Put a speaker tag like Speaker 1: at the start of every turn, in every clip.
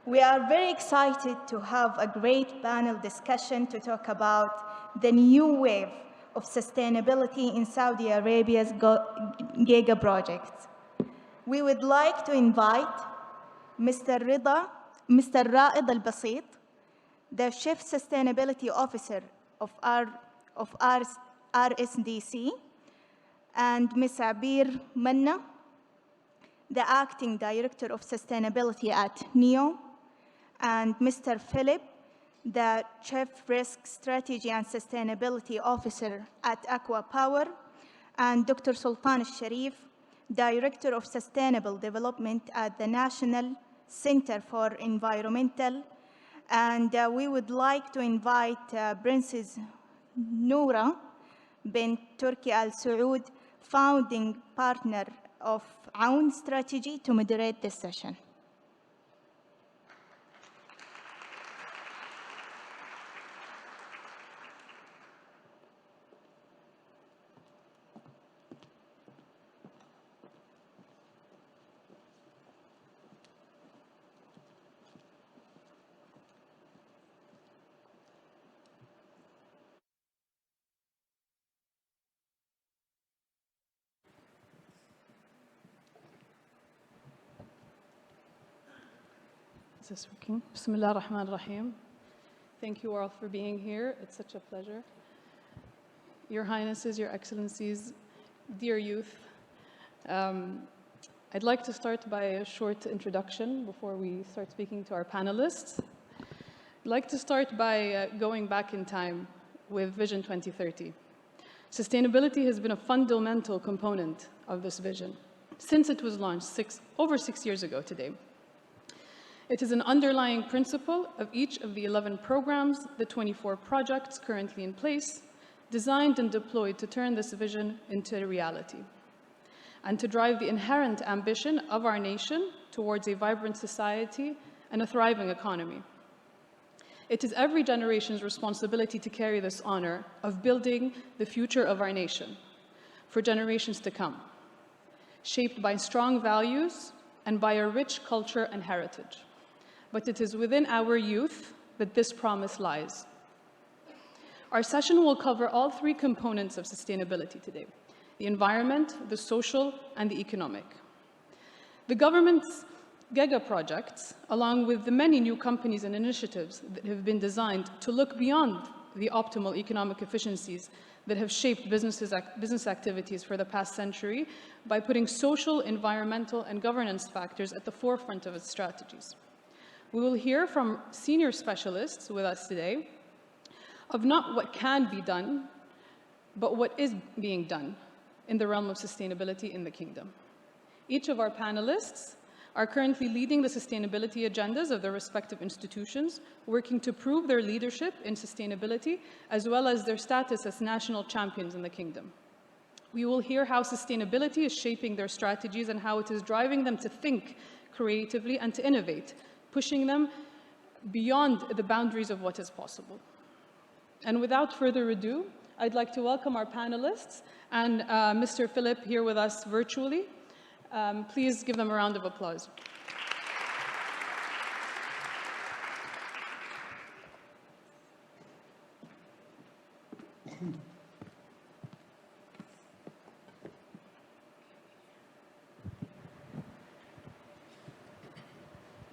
Speaker 1: We are very excited to have a great panel discussion to talk about the new wave of sustainability in Saudi Arabia's Giga project. We would like to invite Mr. Ra'id Al-Basit, the Chief Sustainability Officer of RSDC, and Ms. Abir Manna, the Acting Director of Sustainability at NEO, and Mr. Philip, the Chief Risk Strategy and Sustainability Officer at Aqua Power, and Dr. Sultan Al-Sharif, Director of Sustainable Development at the National Center for Environmental. And we would like to invite Princess Noura bint Turki Al Saud, founding partner of Aoun Strategy, to moderate this session.
Speaker 2: Is this working? Bismillah ar-Rahman ar-Rahim. Thank you all for being here. It's such a pleasure. Your Highnesses, Your Excellencies, dear youth, I'd like to start by a short introduction before we start speaking to our panelists. I'd like to start by going back in time with Vision 2030. Sustainability has been a fundamental component of this vision since it was launched over 6 years ago today. It is an underlying principle of each of the 11 programs, the 24 projects currently in place, designed and deployed to turn this vision into reality and to drive the inherent ambition of our nation towards a vibrant society and a thriving economy. It is every generation's responsibility to carry this honor of building the future of our nation for generations to come, shaped by strong values and by a rich culture and heritage. But it is within our youth that this promise lies. Our session will cover all three components of sustainability today: the environment, the social, and the economic. The government's Giga projects, along with the many new companies and initiatives that have been designed to look beyond the optimal economic efficiencies that have shaped business activities for the past century by putting social, environmental, and governance factors at the forefront of its strategies. We will hear from senior specialists with us today of not what can be done, but what is being done in the realm of sustainability in the kingdom. Each of our panelists are currently leading the sustainability agendas of their respective institutions, working to prove their leadership in sustainability, as well as their status as national champions in the kingdom. We will hear how sustainability is shaping their strategies and how it is driving them to think creatively and to innovate, pushing them beyond the boundaries of what is possible. And without further ado, I'd like to welcome our panelists and Mr. Philip here with us virtually. Please give them a round of applause.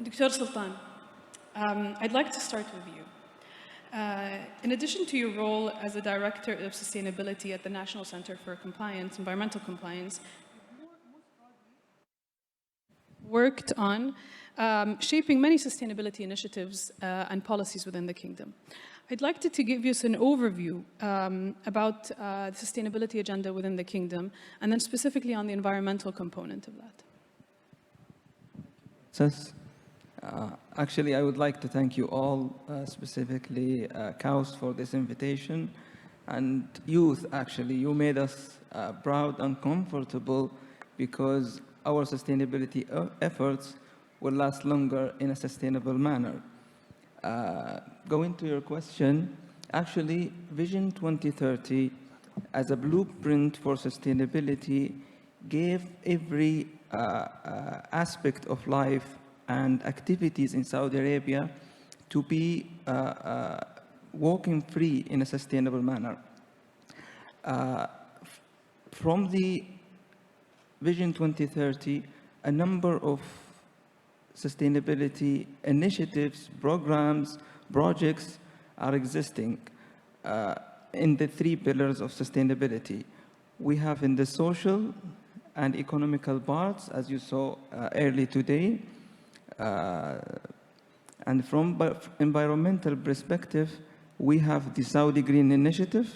Speaker 2: Dr. Sultan, I'd like to start with you. In addition to your role as a Director of Sustainability at the National Center for Environmental Compliance, worked on shaping many sustainability initiatives and policies within the kingdom. I'd like to give you an overview about the sustainability agenda within the kingdom, and then specifically on the environmental component of that.
Speaker 3: Actually, I would like to thank you all, specifically KAUST, for this invitation. And youth, actually, you made us proud and comfortable because our sustainability efforts will last longer in a sustainable manner. Going to your question, actually, Vision 2030 as a blueprint for sustainability gave every aspect of life and activities in Saudi Arabia to be walking free in a sustainable manner. From the Vision 2030, a number of sustainability initiatives, programs, projects are existing in the three pillars of sustainability. We have in the social and economical parts, as you saw early today. And from environmental perspective, we have the Saudi Green Initiative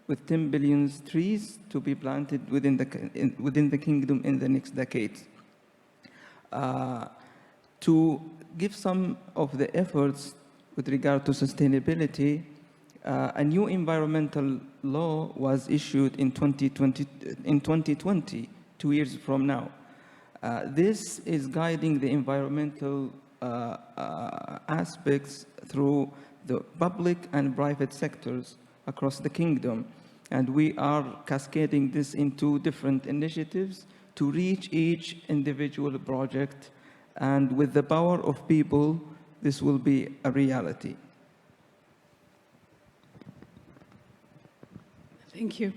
Speaker 3: with 10 billion trees to be planted within the kingdom in the next decades. To give some of the efforts with regard to sustainability, a new environmental law was issued in 2020, 2 years from now. This is guiding the environmental aspects through the public and private sectors across the kingdom. And we are cascading this into different initiatives to reach each individual project. And with the power of people, this will be a reality.
Speaker 2: Thank you.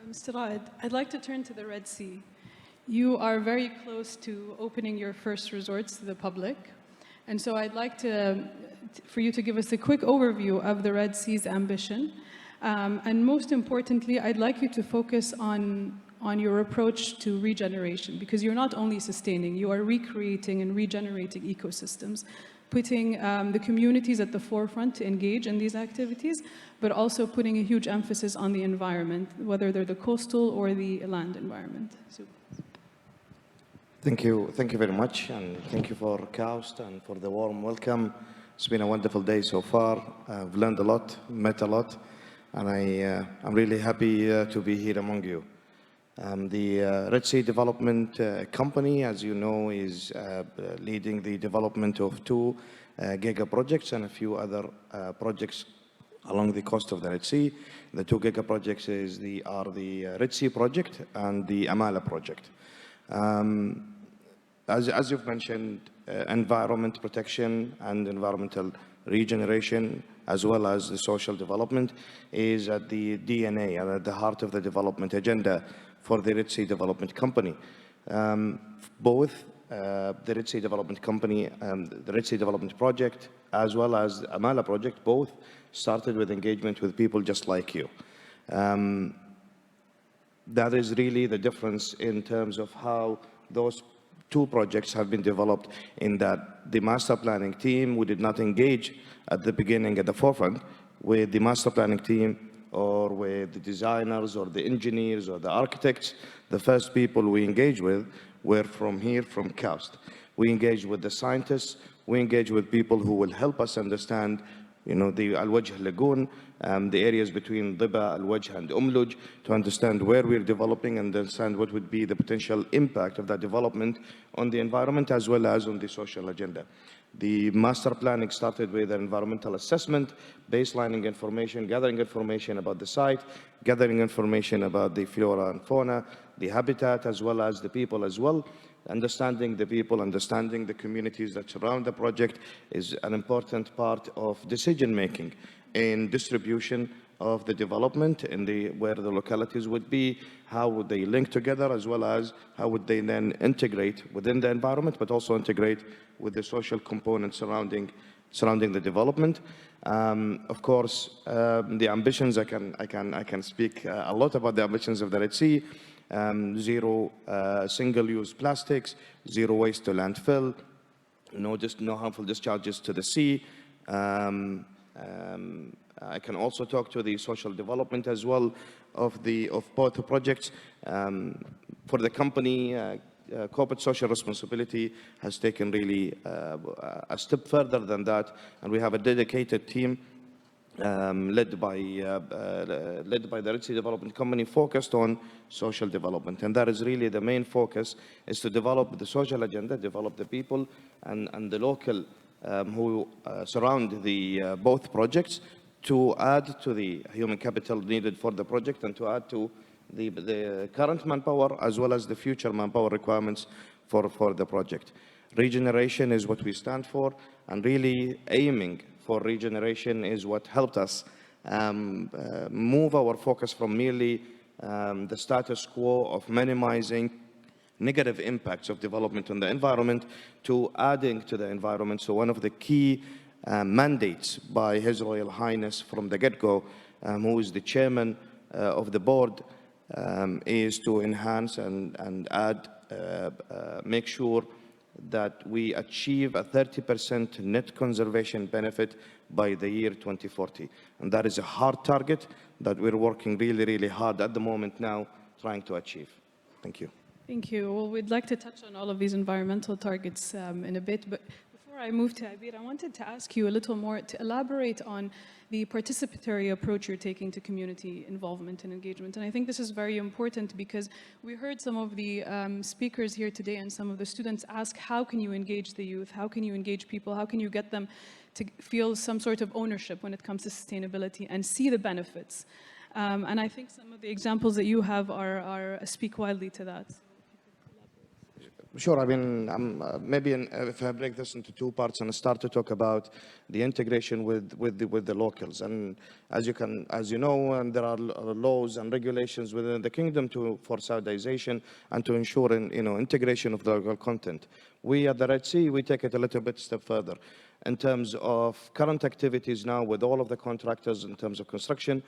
Speaker 2: Mr. Raed, I'd like to turn to the Red Sea. You are very close to opening your first resorts to the public. And so I'd like for you to give us a quick overview of the Red Sea's ambition. And most importantly, I'd like you to focus on your approach to regeneration, because you're not only sustaining, you are recreating and regenerating ecosystems, putting the communities at the forefront to engage in these activities, but also putting a huge emphasis on the environment, whether they're the coastal or the land environment. So.
Speaker 4: Thank you very much, and thank you for KAUST and for the warm welcome. It's been a wonderful day so far. I've learned a lot, met a lot, and I'm really happy to be here among you. The Red Sea Development Company, as you know, is leading the development of 2 Giga projects and a few other projects along the coast of the Red Sea. The 2 Giga projects are the Red Sea project and the Amala project. As you've mentioned, environment protection and environmental regeneration, as well as the social development, is at the DNA and at the heart of the development agenda for the Red Sea Development Company. Both the Red Sea Development Company and the Red Sea Development Project, as well as the Amala project, both started with engagement with people just like you. That is really the difference in terms of how those 2 projects have been developed, in that the master planning team, we did not engage at the beginning at the forefront with the master planning team or with the designers or the engineers or the architects. The first people we engaged with were from here, from KAUST. We engaged with the scientists, we engaged with people who will help us understand, the Al-Wajh Lagoon, the areas between Diba, Al-Wajh, and Umluj, to understand where we're developing and understand what would be the potential impact of that development on the environment as well as on the social agenda. The master planning started with an environmental assessment, baselining information, gathering information about the site, gathering information about the flora and fauna, the habitat, as well as the people as well. Understanding the people, understanding the communities that surround the project is an important part of decision-making in distribution of the development and where the localities would be, how would they link together, as well as how would they then integrate within the environment, but also integrate with the social components surrounding the development. Of course, the ambitions, I can speak a lot about the ambitions of the Red Sea. Zero single-use plastics, zero waste to landfill, no harmful discharges to the sea. I can also talk to the social development as well of both the projects. For the company, corporate social responsibility has taken really a step further than that, and we have a dedicated team led by the Red Sea Development Company, focused on social development. And that is really the main focus, is to develop the social agenda, develop the people and the local who surround the both projects, to add to the human capital needed for the project and to add to the current manpower as well as the future manpower requirements for the project. Regeneration is what we stand for, and really aiming for regeneration is what helped us move our focus from merely the status quo of minimizing negative impacts of development on the environment to adding to the environment. So one of the key mandates by His Royal Highness from the get-go, who is the chairman of the board, is to enhance and add, make sure that we achieve a 30% net conservation benefit by the year 2040. And that is a hard target that we're working really, really hard at the moment now trying to achieve. Thank you.
Speaker 2: Thank you. Well, we'd like to touch on all of these environmental targets in a bit, but before I move to Abir, I wanted to ask you a little more to elaborate on the participatory approach you're taking to community involvement and engagement. And I think this is very important because we heard some of the speakers here today and some of the students ask, how can you engage the youth? How can you engage people? How can you get them to feel some sort of ownership when it comes to sustainability and see the benefits? And I think some of the examples that you have speak widely to that.
Speaker 4: Sure. I mean, if I break this into two parts and start to talk about the integration with the locals, and as you know, there are laws and regulations within the kingdom for Saudization and to ensure integration of the local content. We at the Red Sea, we take it a little bit step further in terms of current activities now with all of the contractors in terms of construction.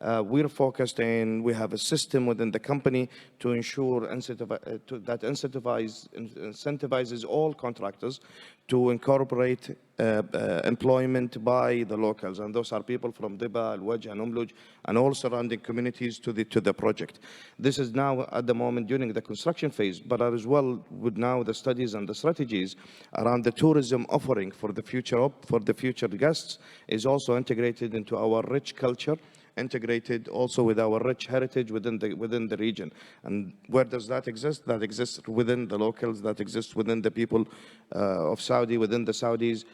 Speaker 4: We're focused and we have a system within the company to ensure that incentivizes all contractors to incorporate employment by the locals. And those are people from Diba, Al-Wajh, and Umluj, and all surrounding communities to the project. This is now at the moment during the construction phase, but as well with now the studies and the strategies around the tourism offering for the future guests is also integrated into our rich culture, integrated also with our rich heritage within the region. And where does that exist? That exists within the locals, that exists within the people of Saudi, within the Saudis,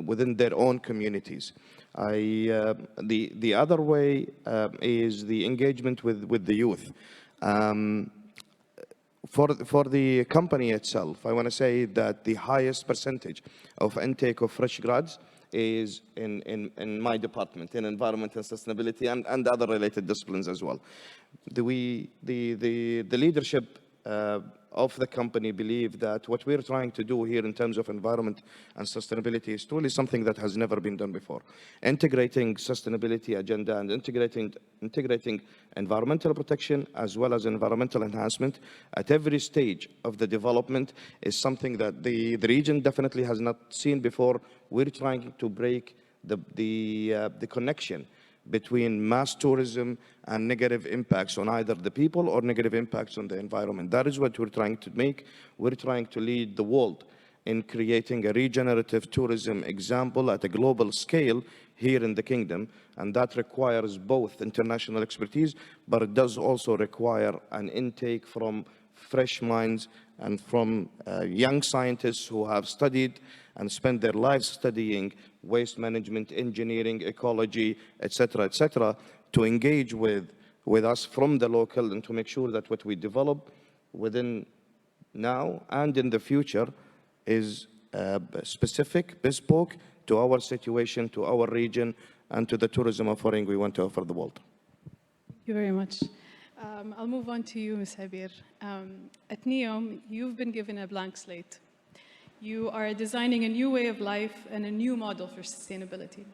Speaker 4: within their own communities. The other way is the engagement with the youth. For the company itself, I want to say that the highest percentage of intake of fresh grads is in my department, in environment and sustainability and other related disciplines as well. The leadership of the company believe that what we're trying to do here in terms of environment and sustainability is truly something that has never been done before. Integrating sustainability agenda and integrating environmental protection as well as environmental enhancement at every stage of the development is something that the region definitely has not seen before. We're trying to break the connection between mass tourism and negative impacts on either the people or negative impacts on the environment. That is what we're trying to make. We're trying to lead the world in creating a regenerative tourism example at a global scale here in the kingdom. And that requires both international expertise, but it does also require an intake from fresh minds and from young scientists who have studied and spent their lives studying waste management, engineering, ecology, etc., to engage with us from the local and to make sure that what we develop within now and in the future is specific, bespoke to our situation, to our region, and to the tourism offering we want to offer the world.
Speaker 2: Thank you very much. I'll move on to you, Ms. Abir. At NEOM, you've been given a blank slate. You are designing a new way of life and a new model for sustainability.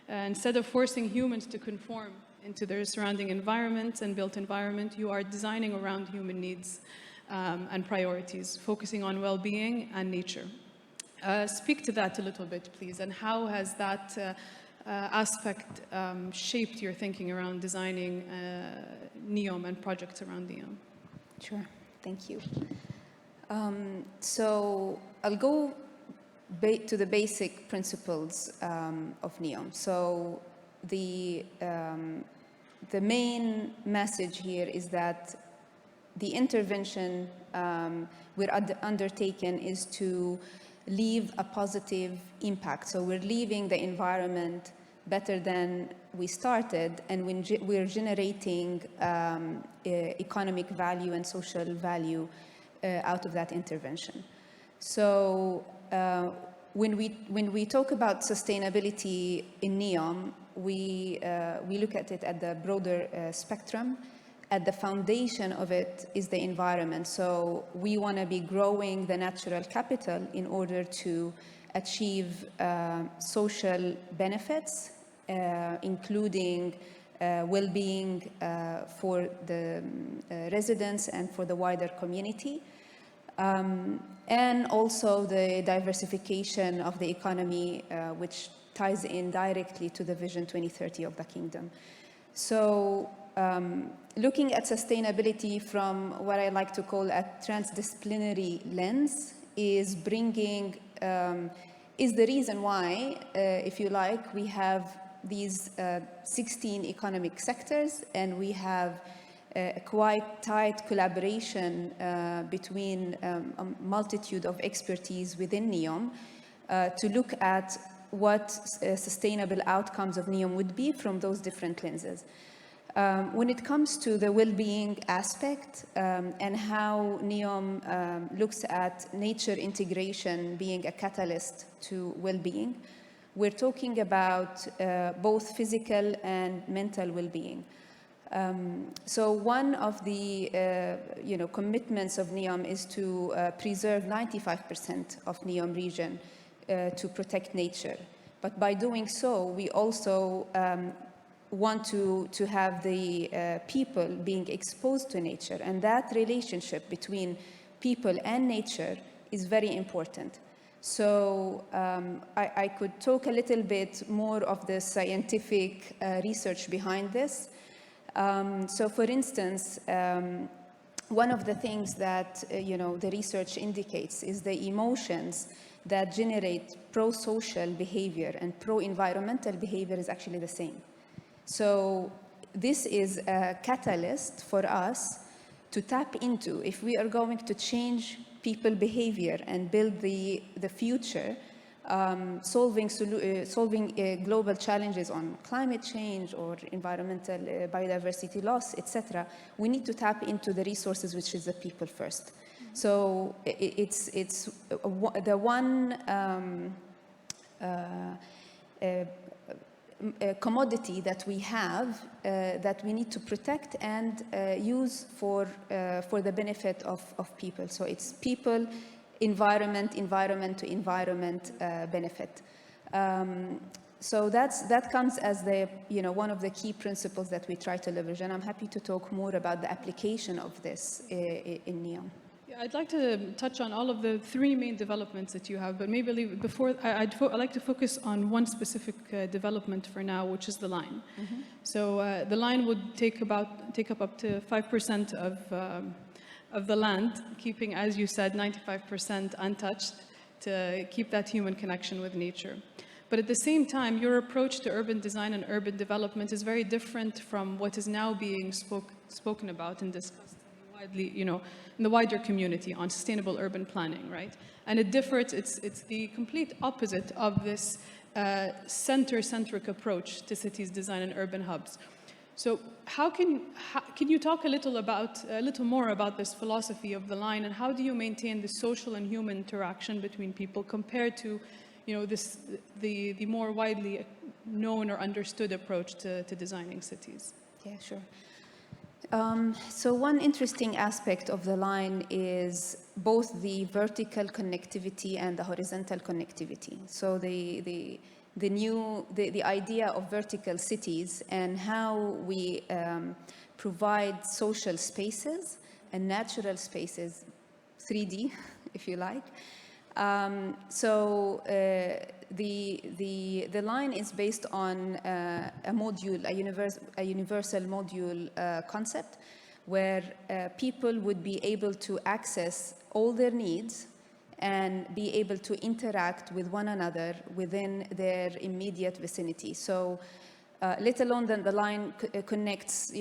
Speaker 2: Instead of forcing humans to conform into their surrounding environment and built environment, you are designing around human needs and priorities, focusing on well-being and nature. Speak to that a little bit, please, and how has that aspect shaped your thinking around designing NEOM and projects around NEOM?
Speaker 5: Sure, thank you. So I'll go to the basic principles of NEOM. So the main message here is that the intervention we're undertaking is to leave a positive impact. So we're leaving the environment better than we started, and we're generating economic value and social value out of that intervention. So when we talk about sustainability in NEOM, we look at it at the broader spectrum. At the foundation of it is the environment. So we want to be growing the natural capital in order to achieve social benefits, including well-being for the residents and for the wider community. And also the diversification of the economy, which ties in directly to the Vision 2030 of the Kingdom. So looking at sustainability from what I like to call a transdisciplinary lens is bringing, is the reason why, if you like, we have these 16 economic sectors, and we have a quite tight collaboration between a multitude of expertise within NEOM to look at what sustainable outcomes of NEOM would be from those different lenses. When it comes to the well-being aspect and how NEOM looks at nature integration being a catalyst to well-being, we're talking about both physical and mental well-being. So one of the commitments of NEOM is to preserve 95% of NEOM region to protect nature. But by doing so, we also want to have the people being exposed to nature. And that relationship between people and nature is very important. So I could talk a little bit more of the scientific research behind this. So for instance, one of the things that the research indicates is the emotions that generate pro-social behavior and pro-environmental behavior is actually the same. So this is a catalyst for us to tap into. If we are going to change people behavior and build the future, solving global challenges on climate change or environmental biodiversity loss, etc., we need to tap into the resources, which is the people first. So it's the one commodity that we have that we need to protect and use for the benefit of people. So it's people, environment to environment benefit. So that comes as the one of the key principles that we try to leverage, and I'm happy to talk more about the application of this in NEOM.
Speaker 2: Yeah, I'd like to touch on all of the three main developments that you have, but maybe before I'd like to focus on one specific development for now, which is the line. Mm-hmm. So the line would take up to 5% of the land, keeping, as you said, 95% untouched to keep that human connection with nature. But at the same time, your approach to urban design and urban development is very different from what is now being spoken about and discussed widely, in the wider community on sustainable urban planning, right? And it differs. It's the complete opposite of this center-centric approach to cities design and urban hubs. So can you talk a little more about this philosophy of the line, and how do you maintain the social and human interaction between people compared to, the more widely known or understood approach to designing cities?
Speaker 5: Yeah, sure. So one interesting aspect of the line is both the vertical connectivity and the horizontal connectivity. So the idea of vertical cities and how we provide social spaces and natural spaces, 3D, if you like. So the line is based on a module, a universal module concept, where people would be able to access all their needs and be able to interact with one another within their immediate vicinity. So let alone that the line connects,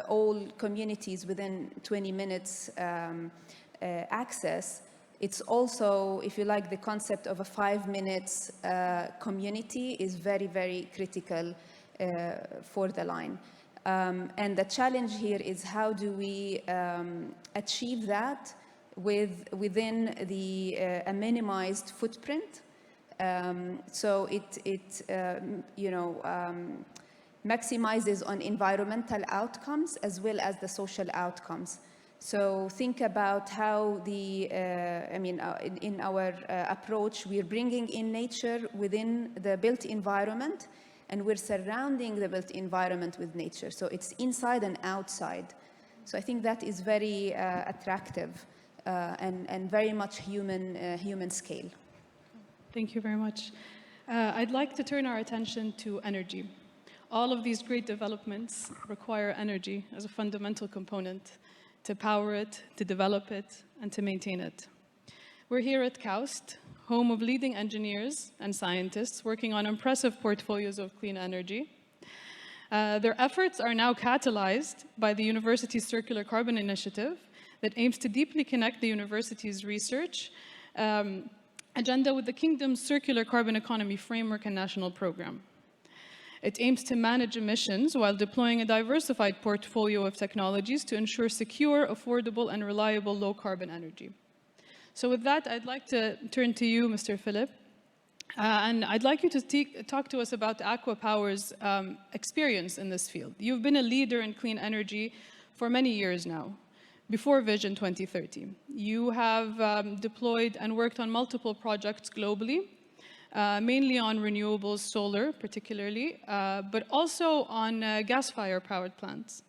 Speaker 5: all communities within 20 minutes access. It's also, if you like, the concept of a 5 minutes community is very, very critical for the line. And the challenge here is how do we achieve that within a minimized footprint. So it maximizes on environmental outcomes as well as the social outcomes. So think about how in our approach, we're bringing in nature within the built environment, and we're surrounding the built environment with nature. So it's inside and outside. So I think that is very attractive and very much human scale.
Speaker 2: Thank you very much. I'd like to turn our attention to energy. All of these great developments require energy as a fundamental component to power it, to develop it, and to maintain it. We're here at KAUST, home of leading engineers and scientists working on impressive portfolios of clean energy. Their efforts are now catalyzed by the university's Circular Carbon Initiative that aims to deeply connect the university's research agenda with the Kingdom's Circular Carbon Economy Framework and National Program. It aims to manage emissions while deploying a diversified portfolio of technologies to ensure secure, affordable, and reliable low-carbon energy. So with that, I'd like to turn to you, Mr. Philip, and I'd like you to talk to us about Aqua Power's experience in this field. You've been a leader in clean energy for many years now, before Vision 2030. You have deployed and worked on multiple projects globally, mainly on renewables, solar particularly, but also on gas-fired powered plants.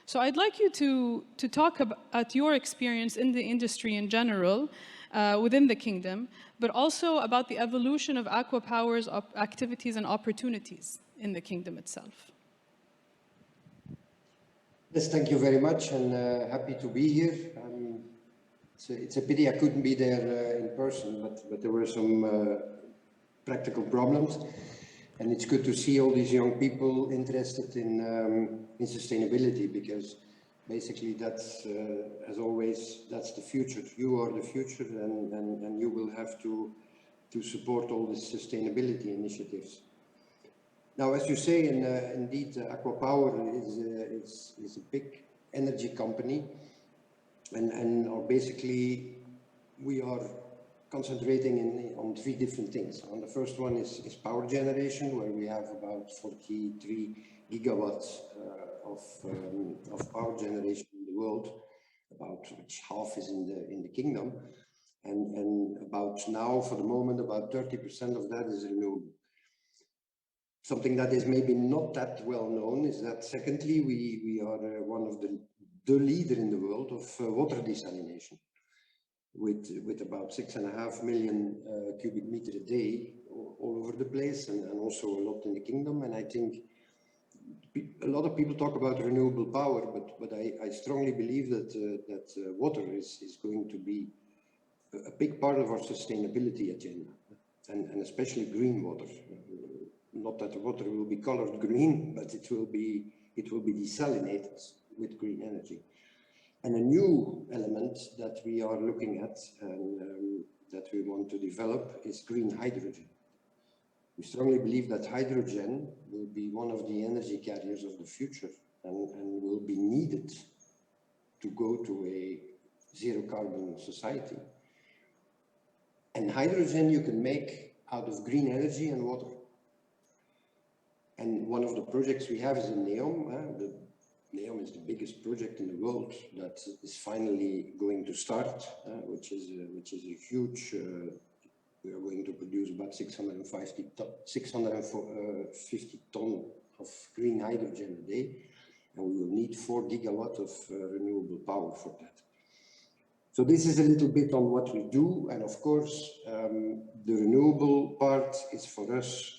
Speaker 2: So I'd like you to talk about your experience in the industry in general, within the Kingdom, but also about the evolution of Aqua Power's activities and opportunities in the Kingdom itself.
Speaker 6: Yes, thank you very much, and happy to be here. It's a pity I couldn't be there in person, but there were some practical problems, and it's good to see all these young people interested in sustainability, because basically that's, as always, that's the future. You are the future, and you will have to support all these sustainability initiatives. Now, as you say, indeed, Aqua Power is a big energy company, and basically we are concentrating on three different things. And the first one is power generation, where we have about 43 gigawatts of power generation in the world, about which half is in the Kingdom, and about now, for the moment, about 30% of that is renewable. Something that is maybe not that well known is that, secondly, we are one of the leader in the world of water desalination, with about 6.5 million cubic meter a day all over the place, and also a lot in the Kingdom. And I think a lot of people talk about renewable power, but I strongly believe that water is going to be a big part of our sustainability agenda, and especially green water. Not that the water will be colored green, but it will be desalinated with green energy. And a new element that we are looking at and that we want to develop is green hydrogen. We strongly believe that hydrogen will be one of the energy carriers of the future, and will be needed to go to a zero carbon society. And hydrogen you can make out of green energy and water. And one of the projects we have is in NEOM. NEOM is the biggest project in the world that is finally going to start, which is a huge. We are going to produce about 650 tons of green hydrogen a day, and we will need 4 gigawatts of renewable power for that. So this is a little bit on what we do, and of course, the renewable part is for us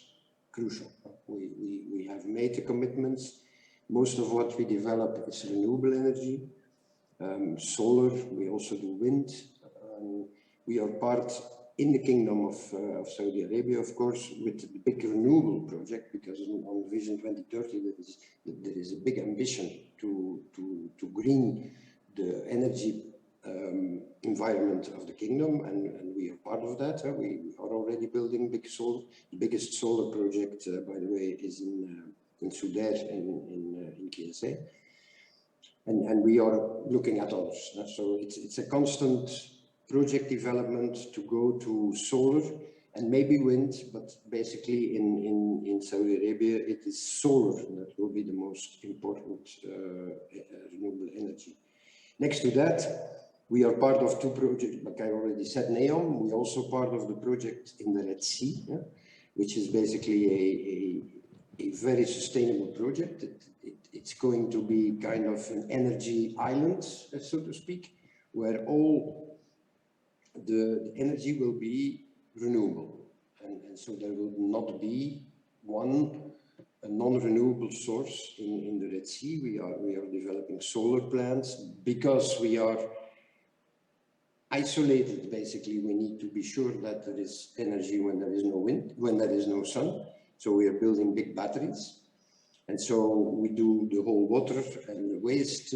Speaker 6: crucial. We have made the commitments. Most of what we develop is renewable energy, solar. We also do wind. We are part in the Kingdom of Saudi Arabia, of course, with the big renewable project, because on Vision 2030 there is a big ambition to green the energy environment of the Kingdom, and we are part of that. We are already building big solar. The biggest solar project, by the way, is in Sudan, in KSA. And we are looking at others. So it's a constant project development to go to solar and maybe wind, but basically in Saudi Arabia, it is solar that will be the most important renewable energy. Next to that, we are part of two projects, like I already said, NEOM. We're also part of the project in the Red Sea, which is basically a very sustainable project. It's going to be kind of an energy island, so to speak, where all the energy will be renewable. And so there will not be a non-renewable source in the Red Sea. We are developing solar plants because we are isolated. Basically, we need to be sure that there is energy when there is no wind, when there is no sun. So we are building big batteries. And so we do the whole water and waste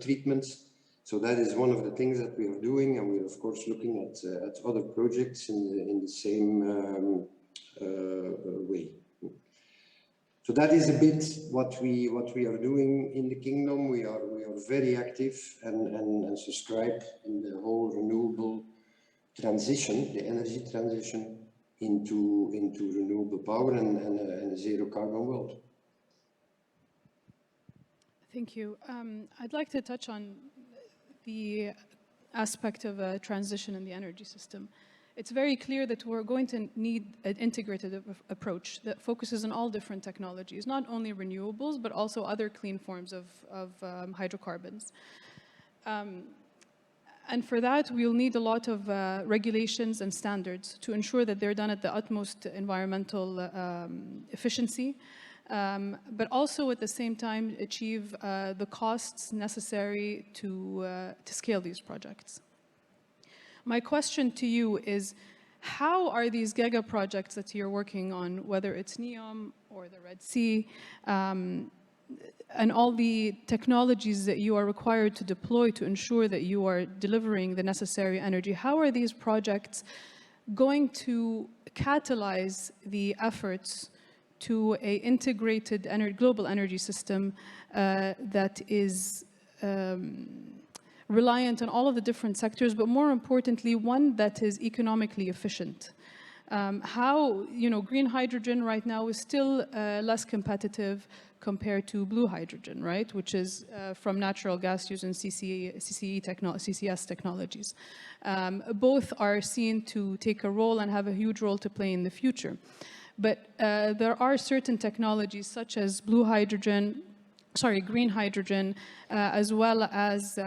Speaker 6: treatments. So that is one of the things that we are doing, and we're of course looking at other projects in the same way. So that is a bit what we are doing in the kingdom. We are very active and subscribe in the whole renewable transition, the energy transition into renewable power and a zero carbon world.
Speaker 2: Thank you. I'd like to touch on the aspect of a transition in the energy system. It's very clear that we're going to need an integrated approach that focuses on all different technologies, not only renewables, but also other clean forms of hydrocarbons. And for that, we'll need a lot of regulations and standards to ensure that they're done at the utmost environmental efficiency, but also at the same time achieve the costs necessary to scale these projects. My question to you is, how are these Giga projects that you're working on, whether it's NEOM or the Red Sea, and all the technologies that you are required to deploy to ensure that you are delivering the necessary energy, how are these projects going to catalyze the efforts to an integrated global energy system that is reliant on all of the different sectors, but more importantly, one that is economically efficient? Green hydrogen right now is still less competitive compared to blue hydrogen, right? Which is from natural gas using CCS technologies. Both are seen to take a role and have a huge role to play in the future. But there are certain technologies such as green hydrogen, as well as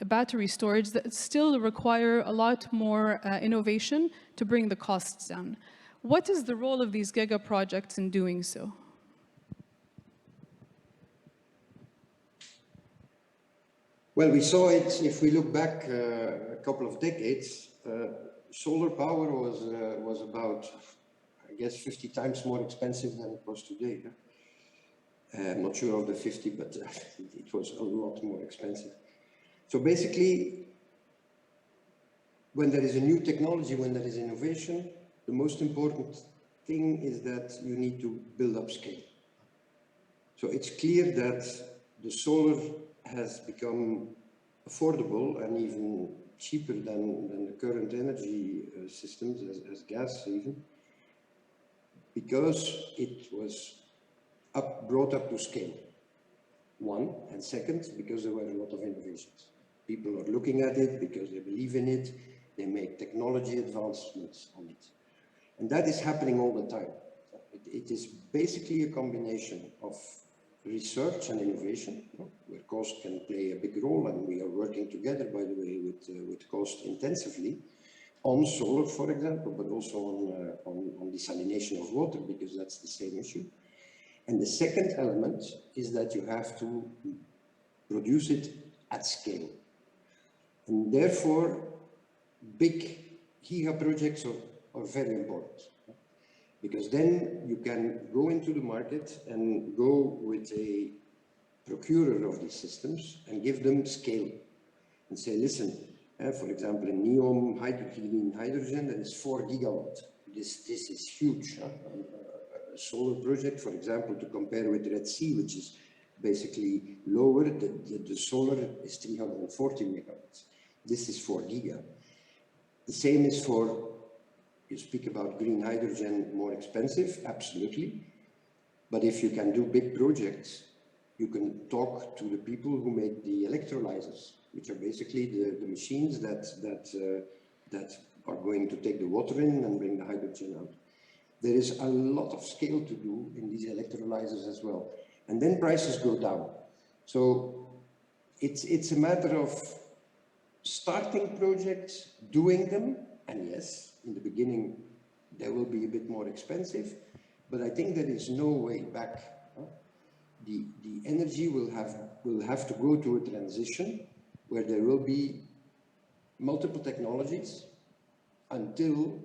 Speaker 2: battery storage that still require a lot more innovation to bring the costs down. What is the role of these Giga projects in doing so?
Speaker 6: Well, we saw it, if we look back a couple of decades, solar power was about, I guess, 50 times more expensive than it was today. I'm not sure of the 50, but it was a lot more expensive. So basically, when there is a new technology, when there is innovation, the most important thing is that you need to build up scale. So it's clear that the solar has become affordable and even cheaper than the current energy systems, as gas even, because it was brought up to scale, one, and second, because there were a lot of innovations. People are looking at it because they believe in it, they make technology advancements on it. And that is happening all the time. It is basically a combination of research and innovation, where KAUST can play a big role, and we are working together, by the way, with KAUST intensively on solar, for example, but also on desalination of water, because that's the same issue. And the second element is that you have to produce it at scale. And therefore, big Giga projects are very important. Because then you can go into the market and go with a procurer of these systems and give them scale. And say, listen, for example, in NEOM green hydrogen, there is 4 gigawatts. This is huge. A solar project, for example, to compare with Red Sea, which is basically lower. The solar is 340 megawatts. This is 4 giga. The same is for, you speak about green hydrogen, more expensive, absolutely. But if you can do big projects, you can talk to the people who make the electrolyzers, which are basically the machines that are going to take the water in and bring the hydrogen out. There is a lot of scale to do in these electrolyzers as well. And then prices go down. So it's a matter of starting projects, doing them, and yes, in the beginning, they will be a bit more expensive, but I think there is no way back. The energy will have to go to a transition where there will be multiple technologies until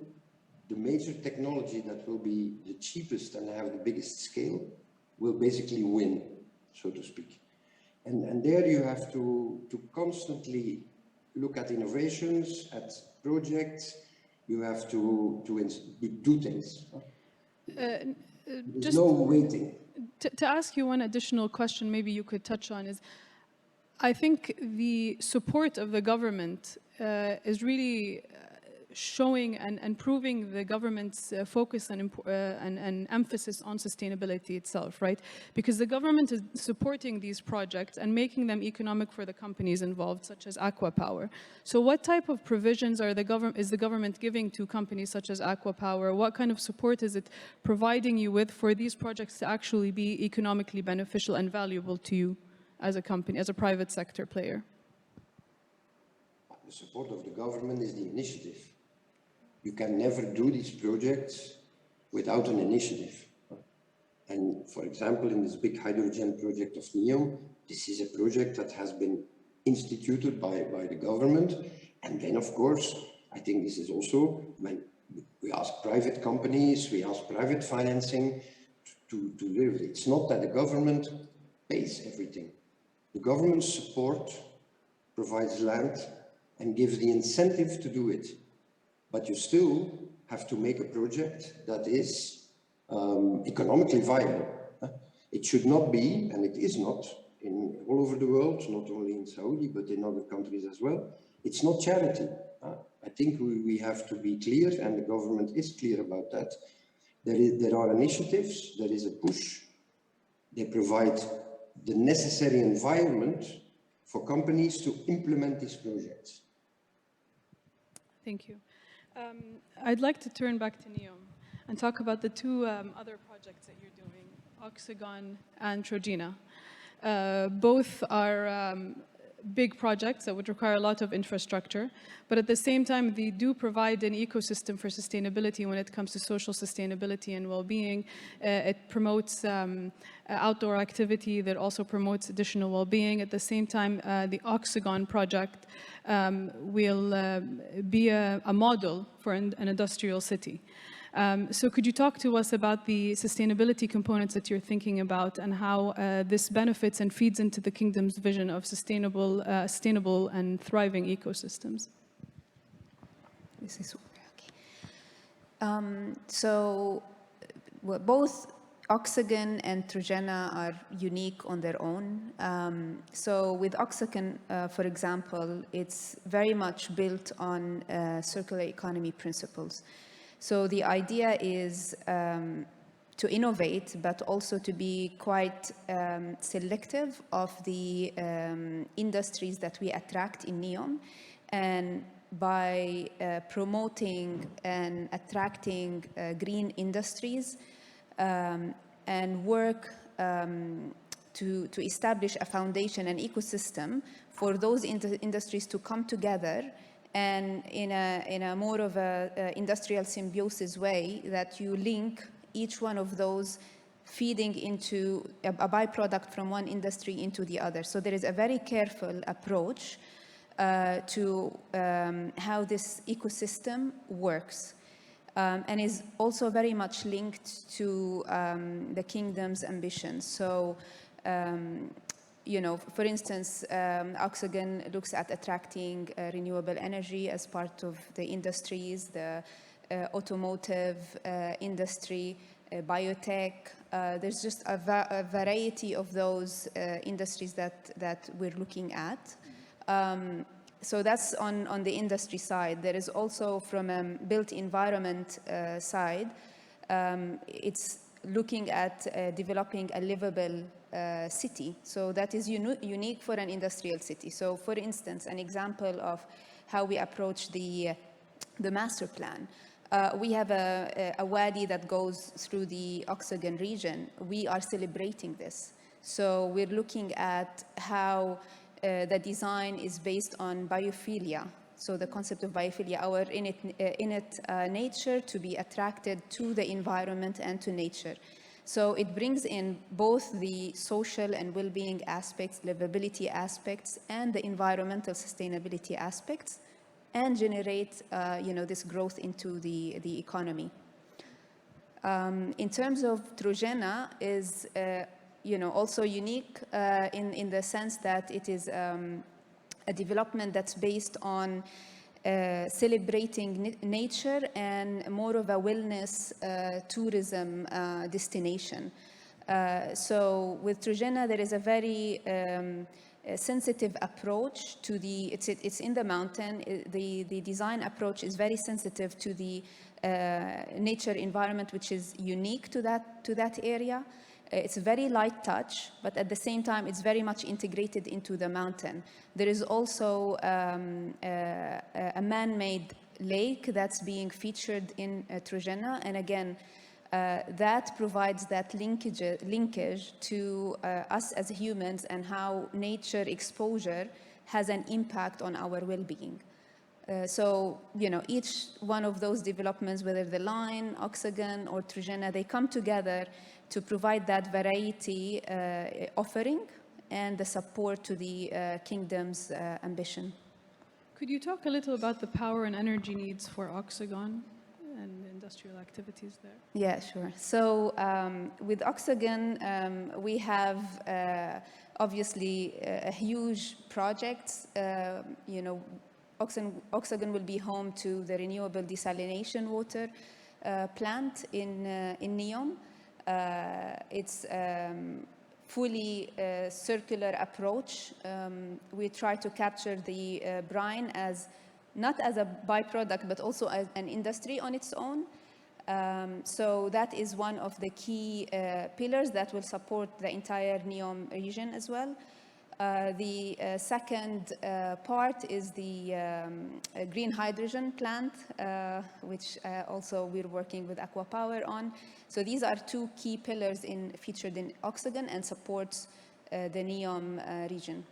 Speaker 6: the major technology that will be the cheapest and have the biggest scale will basically win, so to speak. And there you have to constantly look at innovations, at projects. You have to do things. There's no waiting.
Speaker 2: To ask you one additional question, maybe you could touch on is, I think the support of the government is really showing and proving the government's focus and emphasis on sustainability itself, right? Because the government is supporting these projects and making them economic for the companies involved, such as Aqua Power. So what type of provisions is the government giving to companies such as Aqua Power? What kind of support is it providing you with for these projects to actually be economically beneficial and valuable to you as a company, as a private sector player?
Speaker 6: The support of the government is the initiative. You can never do these projects without an initiative. And for example, in this big hydrogen project of NEOM, this is a project that has been instituted by the government. And then, of course, I think this is also when we ask private companies, we ask private financing to live. It's not that the government pays everything. The government support provides land and gives the incentive to do it. But you still have to make a project that is economically viable. It should not be, and it is not, all over the world, not only in Saudi, but in other countries as well. It's not charity. I think we have to be clear, and the government is clear about that. There are initiatives, there is a push. They provide the necessary environment for companies to implement these projects.
Speaker 2: Thank you. I'd like to turn back to NEOM and talk about the two other projects that you're doing, Oxagon and Trojena. Both are big projects that would require a lot of infrastructure, but at the same time, they do provide an ecosystem for sustainability when it comes to social sustainability and well-being. It promotes outdoor activity that also promotes additional well-being. At the same time, the Oxagon project will be a model for an industrial city. So could you talk to us about the sustainability components that you're thinking about and how this benefits and feeds into the kingdom's vision of sustainable and thriving ecosystems?
Speaker 5: This is okay. Both Oxagon and Trojena are unique on their own. So with Oxagon, for example, it's very much built on circular economy principles. So the idea is to innovate, but also to be quite selective of the industries that we attract in NEOM. And by promoting and attracting green industries and work to establish a foundation, an ecosystem for those industries to come together, and in a more of a industrial symbiosis way, that you link each one of those feeding into a byproduct from one industry into the other. So there is a very careful approach to how this ecosystem works, and is also very much linked to the kingdom's ambitions. So you know, for instance, Oxagon looks at attracting renewable energy as part of the industries, the automotive industry biotech. There's just a variety of those industries that we're looking at. So that's on the industry side. There is also from a built environment side, it's looking at developing a livable city. So that is unique for an industrial city. So for instance, an example of how we approach the master plan. We have a wadi that goes through the Oxagon region. We are celebrating this. So we're looking at how the design is based on biophilia. So the concept of biophilia, our innate nature to be attracted to the environment and to nature. So it brings in both the social and well-being aspects, livability aspects, and the environmental sustainability aspects, and generate this growth into the economy. In terms of Trojena is also unique in the sense that it is a development that's based on celebrating nature and more of a wellness tourism destination. So with Trojena, there is a very sensitive approach to it's in the mountain. The design approach is very sensitive to the nature environment, which is unique to that area. It's very light touch, but at the same time, it's very much integrated into the mountain. There is also a man-made lake that's being featured in Trojena, and again, that provides that linkage to us as humans and how nature exposure has an impact on our well-being. So, each one of those developments, whether the line, Oxagon, or Trojena, they come together to provide that variety offering and the support to the kingdom's ambition.
Speaker 2: Could you talk a little about the power and energy needs for Oxagon and industrial activities there?
Speaker 5: Yeah, sure. So with Oxagon, we have obviously a huge project. Oxagon will be home to the renewable desalination water plant in Neom. It's fully circular approach. We try to capture the brine not as a byproduct, but also as an industry on its own. So that is one of the key pillars that will support the entire Neom region as well. The second part is the green hydrogen plant, which also we're working with Aqua Power on. So these are two key pillars featured in Oxagon and supports the Neom region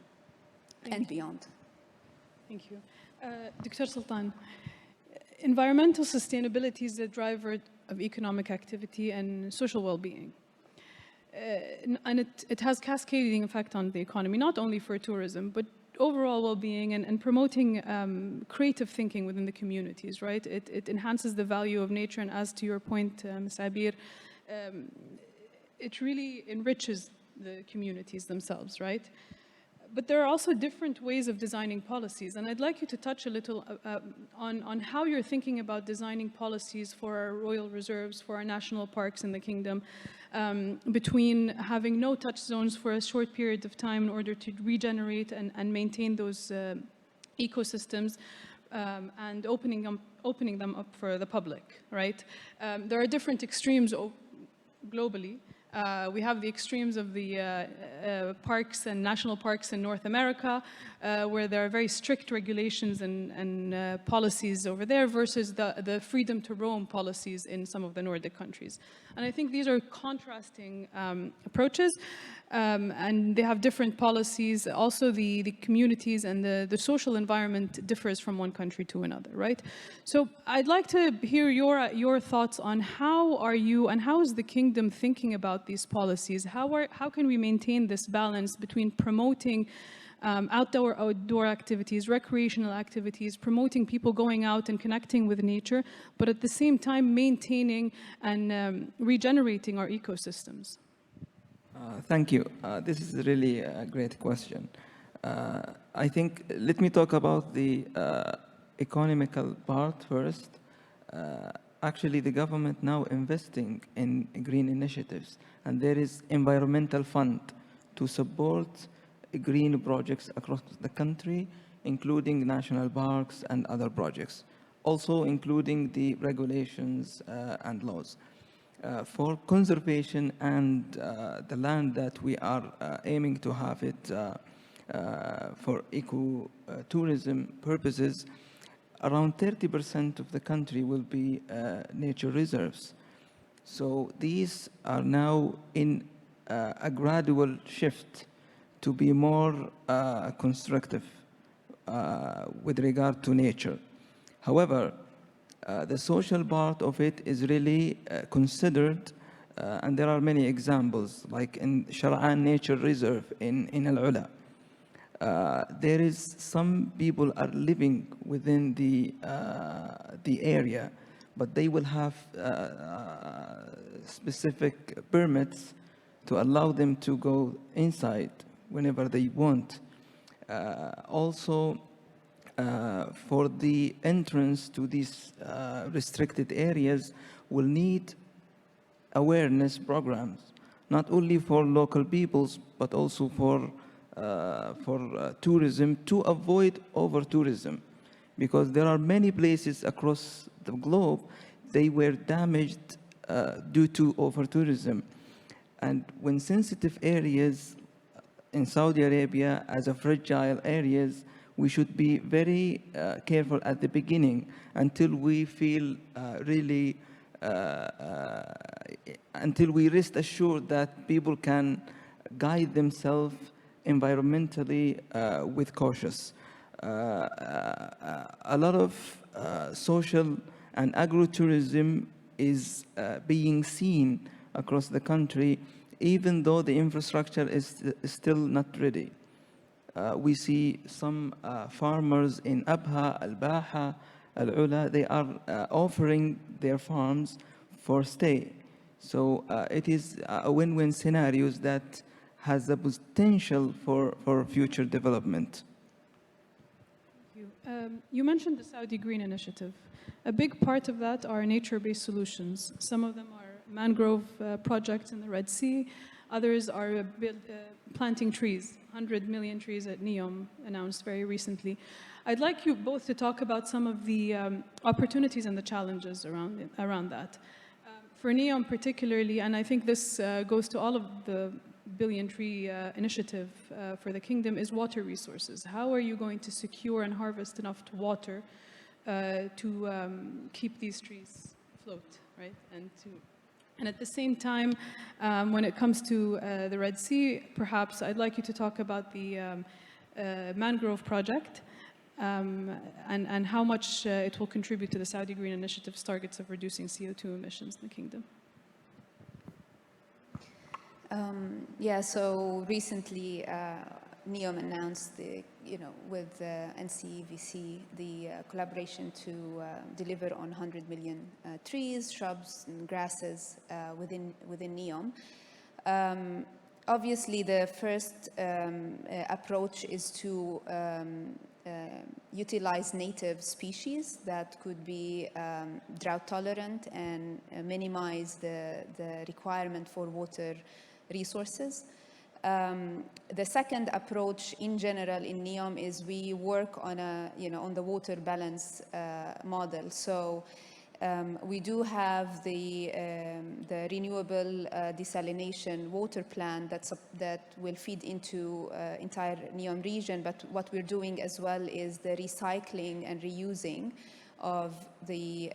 Speaker 5: and beyond.
Speaker 2: Thank you. Dr. Sultan, environmental sustainability is the driver of economic activity and social well-being. And it has cascading effect on the economy, not only for tourism, but overall well-being and promoting creative thinking within the communities, right? It enhances the value of nature, and as to your point, Ms. Abir, it really enriches the communities themselves, right? But there are also different ways of designing policies, and I'd like you to touch a little on how you're thinking about designing policies for our royal reserves, for our national parks in the kingdom, between having no-touch zones for a short period of time in order to regenerate and maintain those ecosystems, and opening them up for the public, right? There are different extremes globally. We have the extremes of the parks and national parks in North America, where there are very strict regulations and policies over there versus the freedom to roam policies in some of the Nordic countries. And I think these are contrasting approaches, and they have different policies. Also, the communities and the social environment differs from one country to another, right? So I'd like to hear your thoughts on how are you and how is the kingdom thinking about these policies? How can we maintain this balance between promoting outdoor activities, recreational activities, promoting people going out and connecting with nature, but at the same time maintaining and regenerating our ecosystems?
Speaker 3: Thank you. This is really a great question. I think, let me talk about the economical part first. actually the government now investing in green initiatives, and there is environmental fund to support green projects across the country, including national parks and other projects, also including the regulations and laws. For conservation and the land that we are aiming to have it for eco-tourism purposes, around 30% of the country will be nature reserves. So these are now in a gradual shift to be more constructive with regard to nature. However, the social part of it is really considered, and there are many examples, like in Shar'an Nature Reserve in Al-Ula. There is some people are living within the area, but they will have specific permits to allow them to go inside whenever they want. Also, for the entrance to these restricted areas, will need awareness programs, not only for local peoples, but also for tourism, to avoid over-tourism. Because there are many places across the globe, they were damaged due to over-tourism. And when sensitive areas in Saudi Arabia as a fragile areas, we should be very careful at the beginning until we feel really, until we rest assured that people can guide themselves environmentally with cautious. A lot of social and agro-tourism is being seen across the country, even though the infrastructure is still not ready. We see some farmers in Abha, Al-Baha, Al-Ula, they are offering their farms for stay. So it is a win-win scenarios that has the potential for future development.
Speaker 2: You mentioned the Saudi Green Initiative. A big part of that are nature-based solutions. Some of them are mangrove projects in the Red Sea. Others are planting trees, 100 million trees at NEOM, announced very recently. I'd like you both to talk about some of the opportunities and the challenges around that. For NEOM particularly, and I think this goes to all of the billion tree initiative for the kingdom, is water resources. How are you going to secure and harvest enough water to keep these trees afloat, right? And at the same time, when it comes to the Red Sea, perhaps I'd like you to talk about the mangrove project and how much it will contribute to the Saudi Green Initiative's targets of reducing CO2 emissions in the kingdom.
Speaker 5: Yeah, so recently NEOM announced, with NCVC, the collaboration to deliver on 100 million trees, shrubs, and grasses within NEOM. Obviously, the first approach is to utilize native species that could be drought tolerant and minimize the requirement for water resources. The second approach in general in NEOM is we work on on the water balance model. So we do have the renewable desalination water plant that will feed into entire NEOM region. But what we're doing as well is the recycling and reusing of the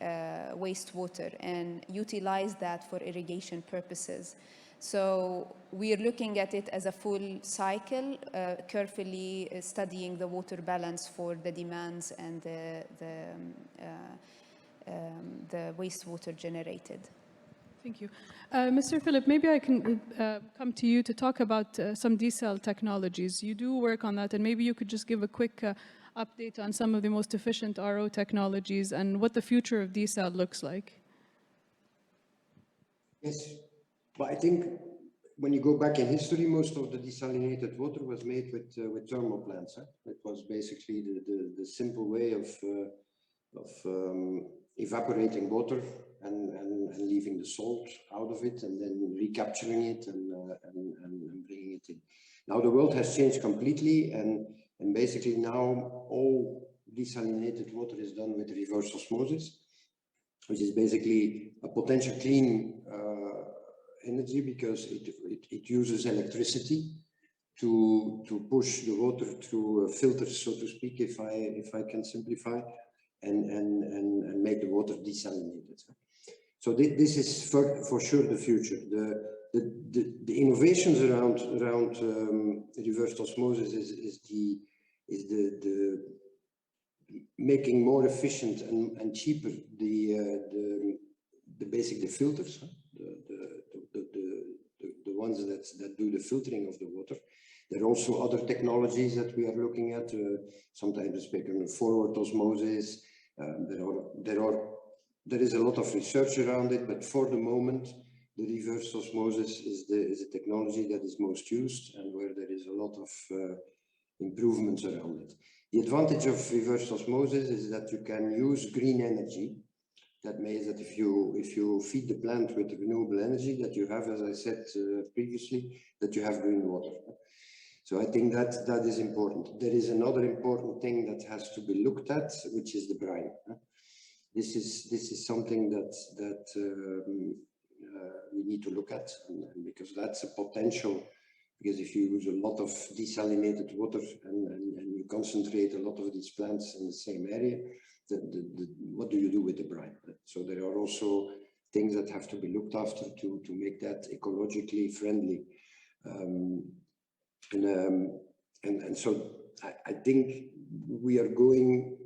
Speaker 5: wastewater and utilize that for irrigation purposes. So we are looking at it as a full cycle, carefully studying the water balance for the demands and the wastewater generated.
Speaker 2: Thank you. Mr. Philip, maybe I can come to you to talk about some desal technologies. You do work on that, and maybe you could just give a quick update on some of the most efficient RO technologies and what the future of desal looks like.
Speaker 6: Yes. But I think when you go back in history, most of the desalinated water was made with thermal plants. Huh? It was basically the simple way of evaporating water and leaving the salt out of it and then recapturing it and bringing it in. Now the world has changed completely, and basically now all desalinated water is done with reverse osmosis, which is basically a potential clean energy because it uses electricity to push the water through filters, so to speak, if I can simplify, and make the water desalinated. So this is for sure the future. The innovations around reverse osmosis is the making more efficient and cheaper the filters, the ones that do the filtering of the water. There are also other technologies that we are looking at. Sometimes speaking of forward osmosis. There is a lot of research around it, but for the moment, the reverse osmosis is the technology that is most used and where there is a lot of improvements around it. The advantage of reverse osmosis is that you can use green energy. That means that if you feed the plant with renewable energy, that you have, as I said previously, that you have green water. So I think that is important. There is another important thing that has to be looked at, which is the brine. This is something that we need to look at, and because that's a potential. Because if you use a lot of desalinated water and you concentrate a lot of these plants in the same area, what do you do with the brine? So there are also things that have to be looked after to make that ecologically friendly. And so I think we are going.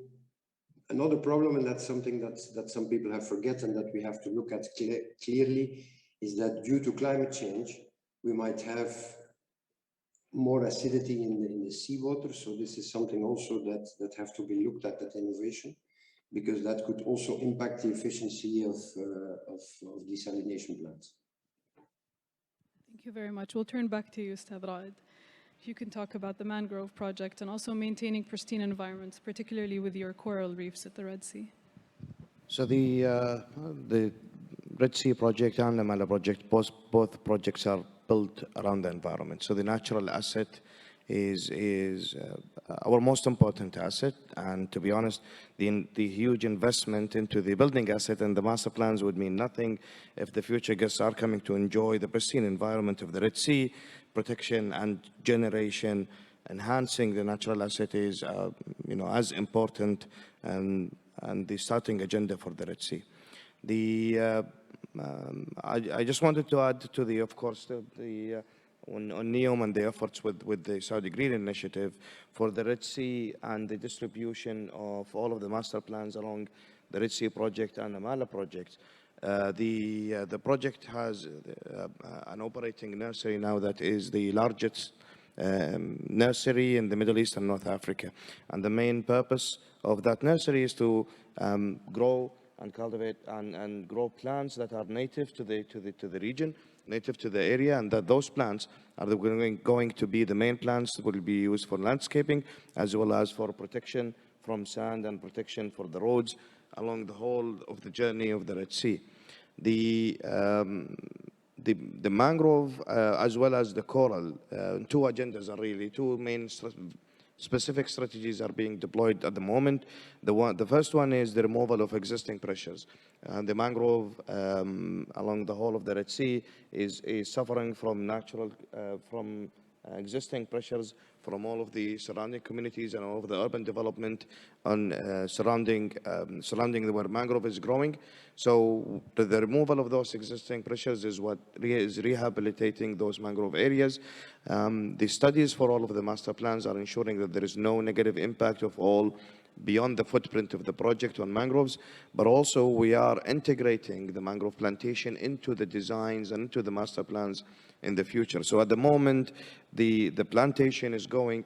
Speaker 6: Another problem, and that's something that some people have forgotten and that we have to look at clearly, is that due to climate change, we might have more acidity in the seawater. So this is something also that have to be looked at innovation, because that could also impact the efficiency of desalination plants.
Speaker 2: Thank you very much. We'll turn back to you, Ustad Raed. If you can talk about the mangrove project and also maintaining pristine environments, particularly with your coral reefs at the Red Sea.
Speaker 4: So the Red Sea project and the Mala project, both projects are built around the environment. So the natural asset is our most important asset. And to be honest, the huge investment into the building asset and the master plans would mean nothing if the future guests are coming to enjoy the pristine environment of the Red Sea. Protection and generation, enhancing the natural asset is, as important and the starting agenda for the Red Sea. I just wanted to add to on NEOM and the efforts with the Saudi Green Initiative for the Red Sea and the distribution of all of the master plans along the Red Sea project and the Mala project. The project has an operating nursery now that is the largest nursery in the Middle East and North Africa. And the main purpose of that nursery is to grow and cultivate and grow plants that are native to the region, native to the area, and that those plants are going to be the main plants that will be used for landscaping, as well as for protection from sand and protection for the roads along the whole of the journey of the Red Sea. The mangrove, as well as the coral, two agendas are really two main specific strategies are being deployed at the moment. The first one is the removal of existing pressures. The mangrove along the whole of the Red Sea is suffering from existing pressures from all of the surrounding communities and all of the urban development on surrounding where mangrove is growing. So the removal of those existing pressures is what is rehabilitating those mangrove areas. The studies for all of the master plans are ensuring that there is no negative impact of all beyond the footprint of the project on mangroves, but also we are integrating the mangrove plantation into the designs and into the master plans in the future. So at the moment, the plantation is going,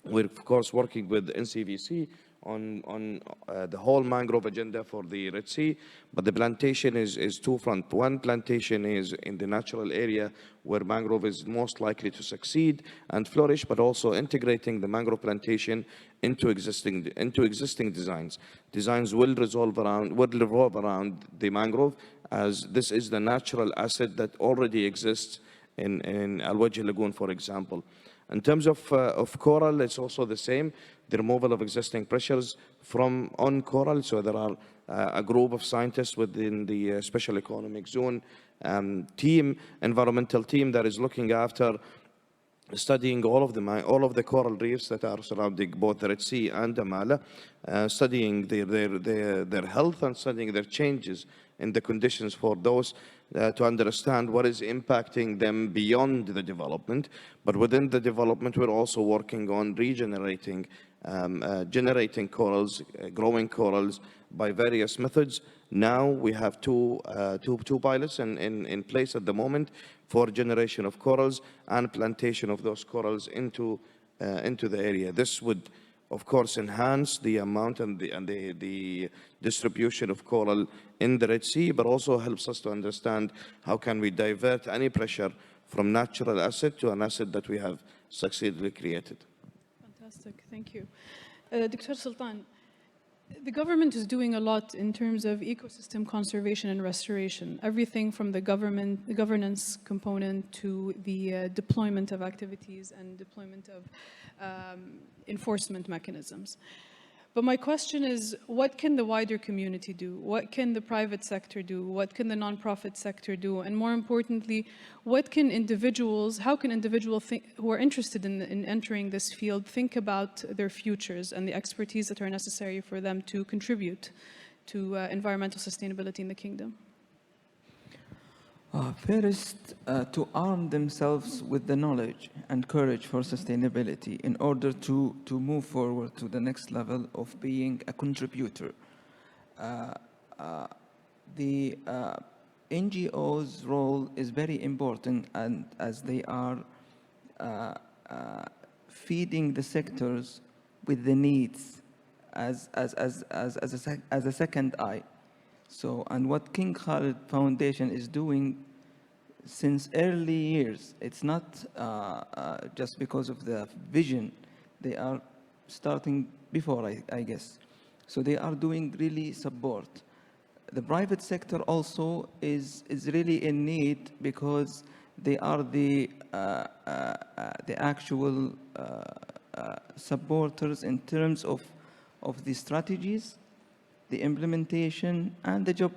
Speaker 4: we're of course working with NCVC the whole mangrove agenda for the Red Sea, but the plantation is two-front. One plantation is in the natural area where mangrove is most likely to succeed and flourish, but also integrating the mangrove plantation into existing designs. Designs will revolve around the mangrove, as this is the natural asset that already exists in Al Wajh Lagoon, for example. In terms of coral, it's also the same. The removal of existing pressures on coral. So there are a group of scientists within the Special Economic Zone environmental team that is looking after studying all of the coral reefs that are surrounding both the Red Sea and Amala, studying their health and studying their changes in the conditions for those to understand what is impacting them beyond the development. But within the development, we're also working on regenerating, generating corals, growing corals by various methods. Now we have two pilots in place at the moment for generation of corals and plantation of those corals into the area. This would, of course, enhance the amount and the distribution of coral in the Red Sea, but also helps us to understand how can we divert any pressure from natural asset to an asset that we have successfully created.
Speaker 2: Fantastic, thank you. Dr. Sultan, the government is doing a lot in terms of ecosystem conservation and restoration, everything from the governance component to the deployment of activities and deployment of enforcement mechanisms. But my question is, what can the wider community do? What can the private sector do? What can the nonprofit sector do? And more importantly, how can individuals who are interested in entering this field think about their futures and the expertise that are necessary for them to contribute to environmental sustainability in the kingdom?
Speaker 3: First, to arm themselves with the knowledge and courage for sustainability in order to move forward to the next level of being a contributor. The NGO's role is very important, and as they are feeding the sectors with the needs as a second eye. So, and what King Khalid Foundation is doing since early years, it's not just because of the vision. They are starting before, I guess. So they are doing really support. The private sector also is really in need because they are the actual supporters in terms of the strategies, the implementation, and the job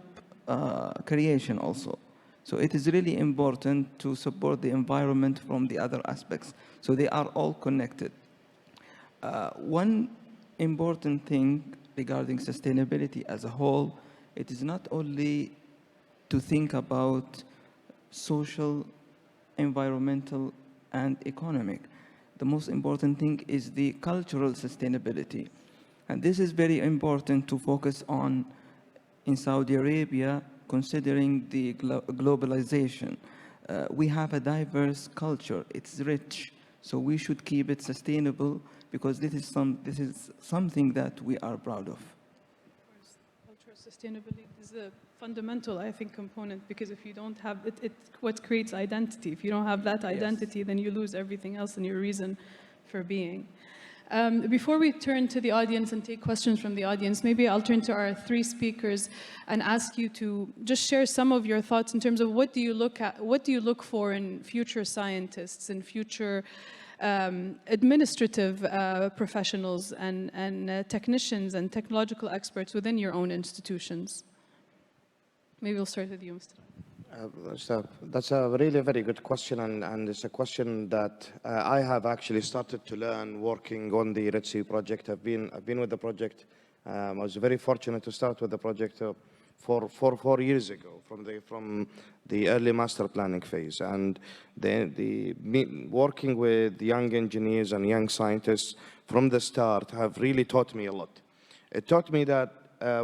Speaker 3: creation also. So it is really important to support the environment from the other aspects. So they are all connected. One important thing regarding sustainability as a whole, it is not only to think about social, environmental, and economic. The most important thing is the cultural sustainability. And this is very important to focus on in Saudi Arabia, considering the globalization. We have a diverse culture. It's rich, so we should keep it sustainable because this is something that we are proud of.
Speaker 2: Of course, cultural sustainability is a fundamental, I think, component, because if you don't have it, what creates identity. If you don't have that identity, then you lose everything else and your reason for being. Before we turn to the audience and take questions from the audience, maybe I'll turn to our three speakers and ask you to just share some of your thoughts in terms of what do you look for in future scientists and future administrative professionals and technicians and technological experts within your own institutions? Maybe we'll start with you, Mr.
Speaker 4: That's a really very good question, and it's a question that I have actually started to learn working on the Red Sea project. I've been with the project. I was very fortunate to start with the project 4 years ago from the early master planning phase, and working with young engineers and young scientists from the start have really taught me a lot. It taught me that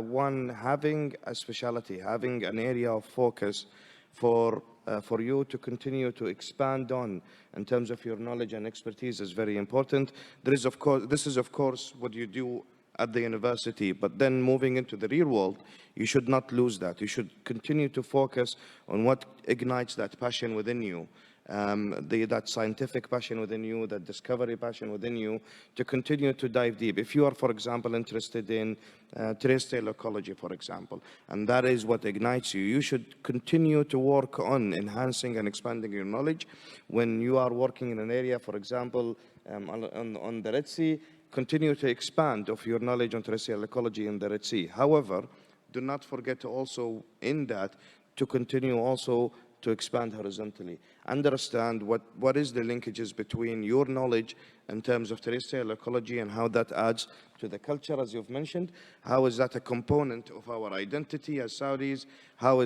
Speaker 4: one, having a specialty, having an area of focus for you to continue to expand on in terms of your knowledge and expertise is very important. This is of course what you do at the university, but then moving into the real world, you should not lose that. You should continue to focus on what ignites that passion within you, that scientific passion within you, that discovery passion within you, to continue to dive deep. If you are, for example, interested in terrestrial ecology, for example, and that is what ignites you, you should continue to work on enhancing and expanding your knowledge. When you are working in an area, for example, on the Red Sea, continue to expand of your knowledge on terrestrial ecology in the Red Sea. However, do not forget to also, in that, to continue also to expand horizontally. Understand what is the linkages between your knowledge in terms of terrestrial ecology and how that adds to the culture, as you've mentioned. How is that a component of our identity as Saudis? How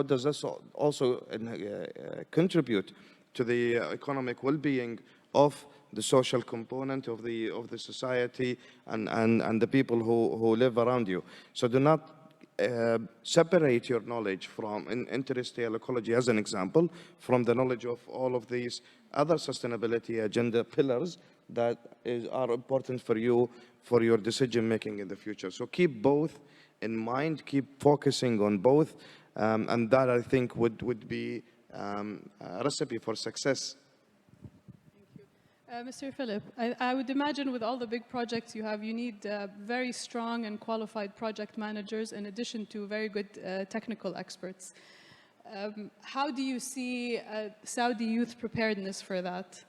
Speaker 4: does this also contribute to the economic well-being of the social component of the society and the people who live around you? So do not separate your knowledge from in terrestrial ecology, as an example, from the knowledge of all of these other sustainability agenda pillars that are important for you for your decision making in the future. So keep both in mind, keep focusing on both, and that, I think, would be a recipe for success.
Speaker 2: Mr. Philip, I would imagine with all the big projects you have, you need very strong and qualified project managers in addition to very good technical experts. How do you see Saudi youth preparedness for that,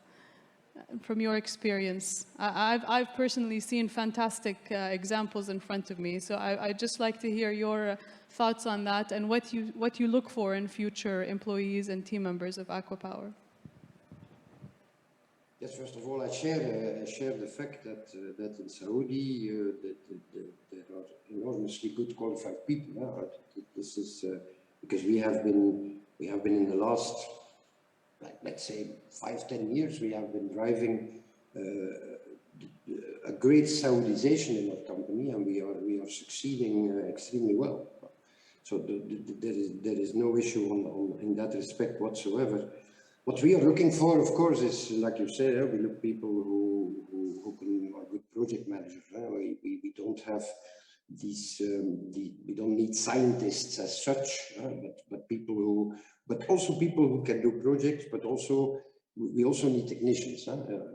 Speaker 2: from your experience? I've personally seen fantastic examples in front of me, so I'd just like to hear your thoughts on that and what you look for in future employees and team members of Aqua Power.
Speaker 6: Yes, first of all, I share the fact that in Saudi there are enormously good qualified people. This is because we have been in the last, let's say, 5-10 years, we have been driving a great Saudization in our company, and we are succeeding extremely well. So there is no issue in that respect whatsoever. What we are looking for, of course, is, like you said, we look people who are good project managers. We don't have these, we don't need scientists as such, but also people who can do projects, but also, we also need technicians,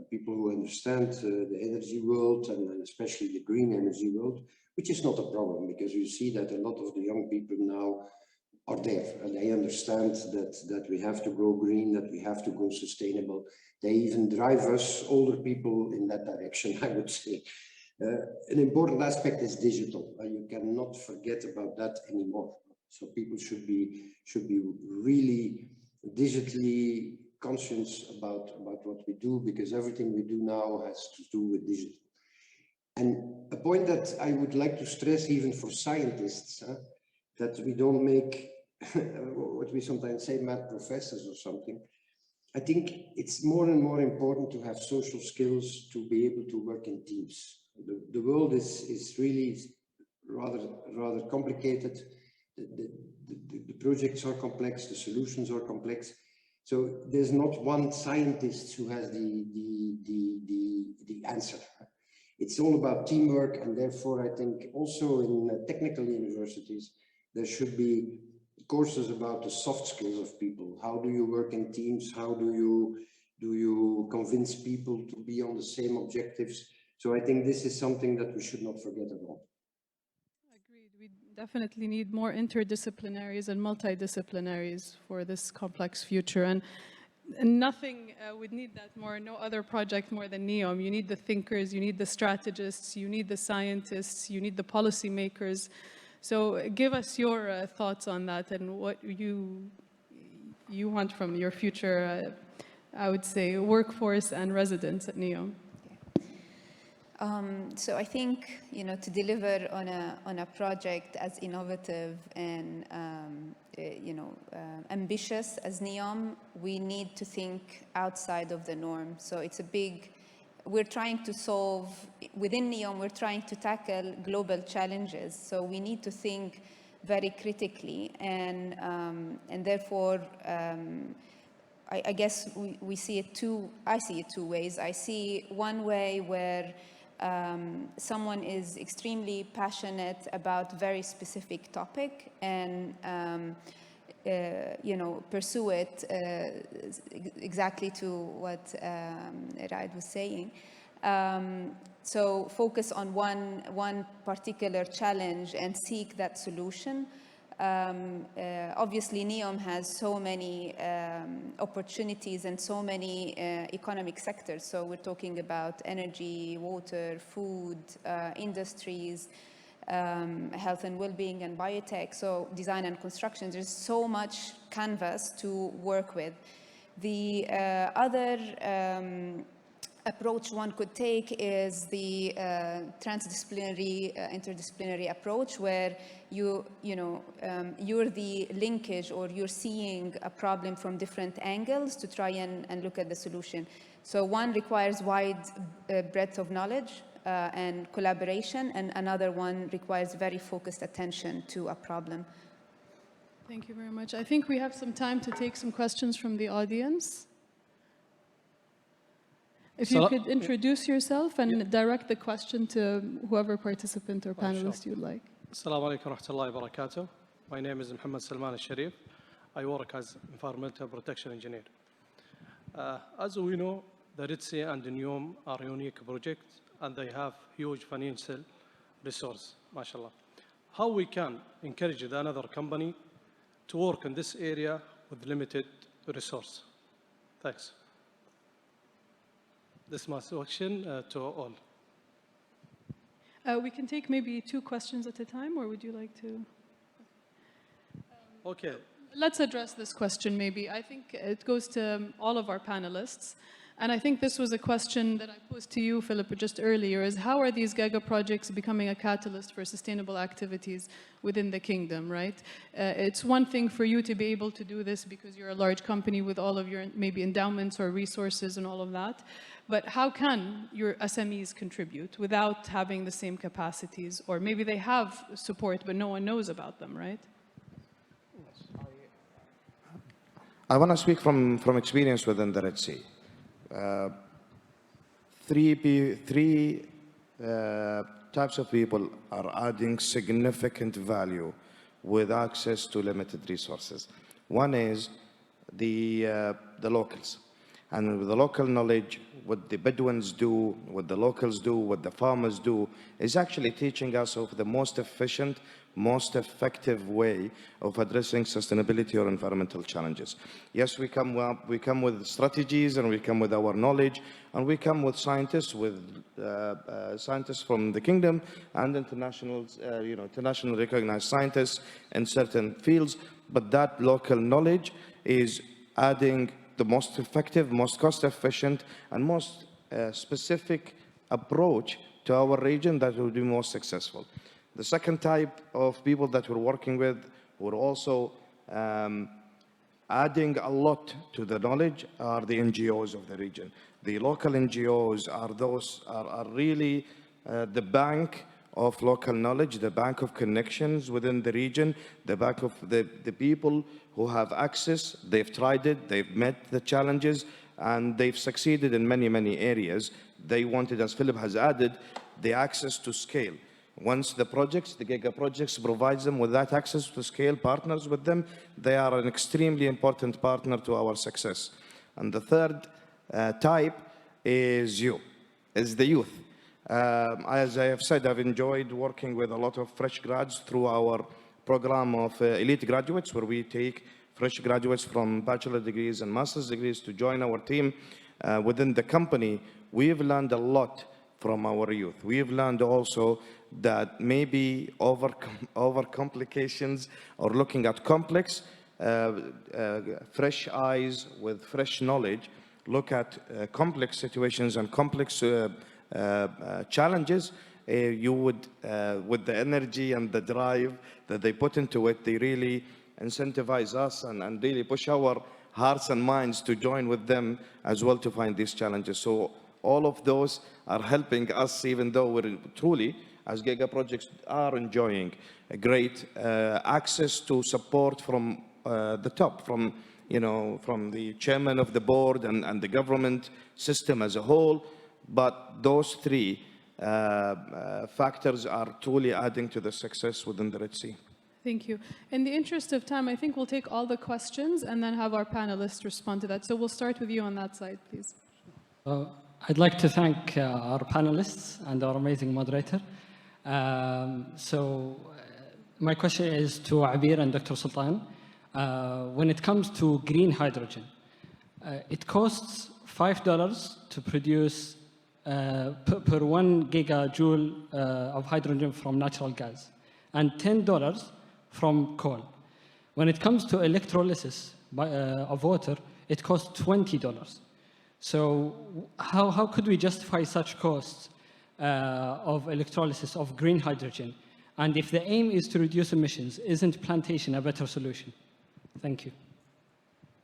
Speaker 6: people who understand the energy world and especially the green energy world, which is not a problem, because you see that a lot of the young people now are there, and they understand that we have to go green, that we have to go sustainable. They even drive us, older people, in that direction, I would say. An important aspect is digital. You cannot forget about that anymore. So people should be really digitally conscious about what we do, because everything we do now has to do with digital. And a point that I would like to stress, even for scientists, that we don't make what we sometimes say mad professors or something. I think it's more and more important to have social skills to be able to work in teams. The world is really rather complicated. The projects are complex, the solutions are complex. So there's not one scientist who has the answer. It's all about teamwork, and therefore I think also in technical universities there should be courses about the soft skills of people. How do you work in teams? How do you convince people to be on the same objectives? So I think this is something that we should not forget at all.
Speaker 2: Agreed. We definitely need more interdisciplinaries and multidisciplinaries for this complex future. And nothing would need that more, no other project more than NEOM. You need the thinkers, you need the strategists, you need the scientists, you need the policymakers. So give us your thoughts on that and what you want from your future, I would say, workforce and residents at NEOM.
Speaker 5: So I think, to deliver on a project as innovative and ambitious as NEOM, we need to think outside of the norm. So it's we're trying to solve, within NEOM, we're trying to tackle global challenges. So we need to think very critically, and therefore, I guess I see it two ways. I see one way where someone is extremely passionate about very specific topic and pursue it exactly to what Raed was saying. So focus on one particular challenge and seek that solution. Obviously, NEOM has so many opportunities and so many economic sectors. So we're talking about energy, water, food, industries, health and well-being, and biotech. So design and construction, there's so much canvas to work with. The other approach one could take is the transdisciplinary, interdisciplinary approach, where you're the linkage, or you're seeing a problem from different angles to try and look at the solution. So one requires wide breadth of knowledge and collaboration, and another one requires very focused attention to a problem.
Speaker 2: Thank you very much. I think we have some time to take some questions from the audience. If you could introduce yourself and direct the question to whoever participant or panelist you'd like.
Speaker 7: Assalamu alaikum wa rahmatullahi wa barakatuh. My name is Muhammad Salman al-Sharif. I work as environmental protection engineer. As we know, the Red Sea and the NEOM are unique projects, and they have huge financial resource, mashallah. How we can encourage another company to work in this area with limited resource? Thanks. This is my question to all.
Speaker 2: We can take maybe 2 questions at a time, or would you like to?
Speaker 7: Okay.
Speaker 2: Let's address this question maybe. I think it goes to all of our panelists. And I think this was a question that I posed to you, Philip, just earlier, is how are these Giga projects becoming a catalyst for sustainable activities within the kingdom, right? It's one thing for you to be able to do this because you're a large company with all of your maybe endowments or resources and all of that. But how can your SMEs contribute without having the same capacities? Or maybe they have support, but no one knows about them, right?
Speaker 4: I want to speak from experience within the Red Sea. Three types of people are adding significant value with access to limited resources. One is the locals. And with the local knowledge, what the Bedouins do, what the locals do, what the farmers do, is actually teaching us of the most efficient, most effective way of addressing sustainability or environmental challenges. Yes, we come with strategies, and we come with our knowledge, and we come with scientists from the kingdom and internationally recognized scientists in certain fields. But that local knowledge is adding the most effective, most cost-efficient, and most specific approach to our region that will be most successful. The second type of people that we're working with, we're also adding a lot to the knowledge, are the NGOs of the region. The local NGOs are really the bank of local knowledge, the bank of connections within the region, the bank of the people who have access. They've tried it, they've met the challenges, and they've succeeded in many, many areas. They wanted, as Philip has added, the access to scale. Once the Giga projects provides them with that access to scale, partners with them, they are an extremely important partner to our success. And the third type is the youth. As I have said, I've enjoyed working with a lot of fresh grads through our program of elite graduates, where we take fresh graduates from bachelor degrees and master's degrees to join our team within the company. We've learned a lot from our youth. We've learned also that maybe over complications or looking at complex, fresh eyes with fresh knowledge, look at complex situations and complex challenges, you would, with the energy and the drive that they put into it, they really incentivize us and really push our hearts and minds to join with them as well to find these challenges. So all of those are helping us, even though we're truly, as Giga projects, are enjoying a great access to support from the top, from the chairman of the board and the government system as a whole. But those three factors are truly adding to the success within the Red Sea.
Speaker 2: Thank you. In the interest of time, I think we'll take all the questions and then have our panelists respond to that. So we'll start with you on that side, please.
Speaker 8: I'd like to thank our panelists and our amazing moderator. My question is to Abir and Dr. Sultan. When it comes to green hydrogen, it costs $5 to produce per 1 gigajoule of hydrogen from natural gas and $10 from coal. When it comes to electrolysis of water, it costs $20. So how could we justify such costs of electrolysis of green hydrogen? And if the aim is to reduce emissions, isn't plantation a better solution? Thank you.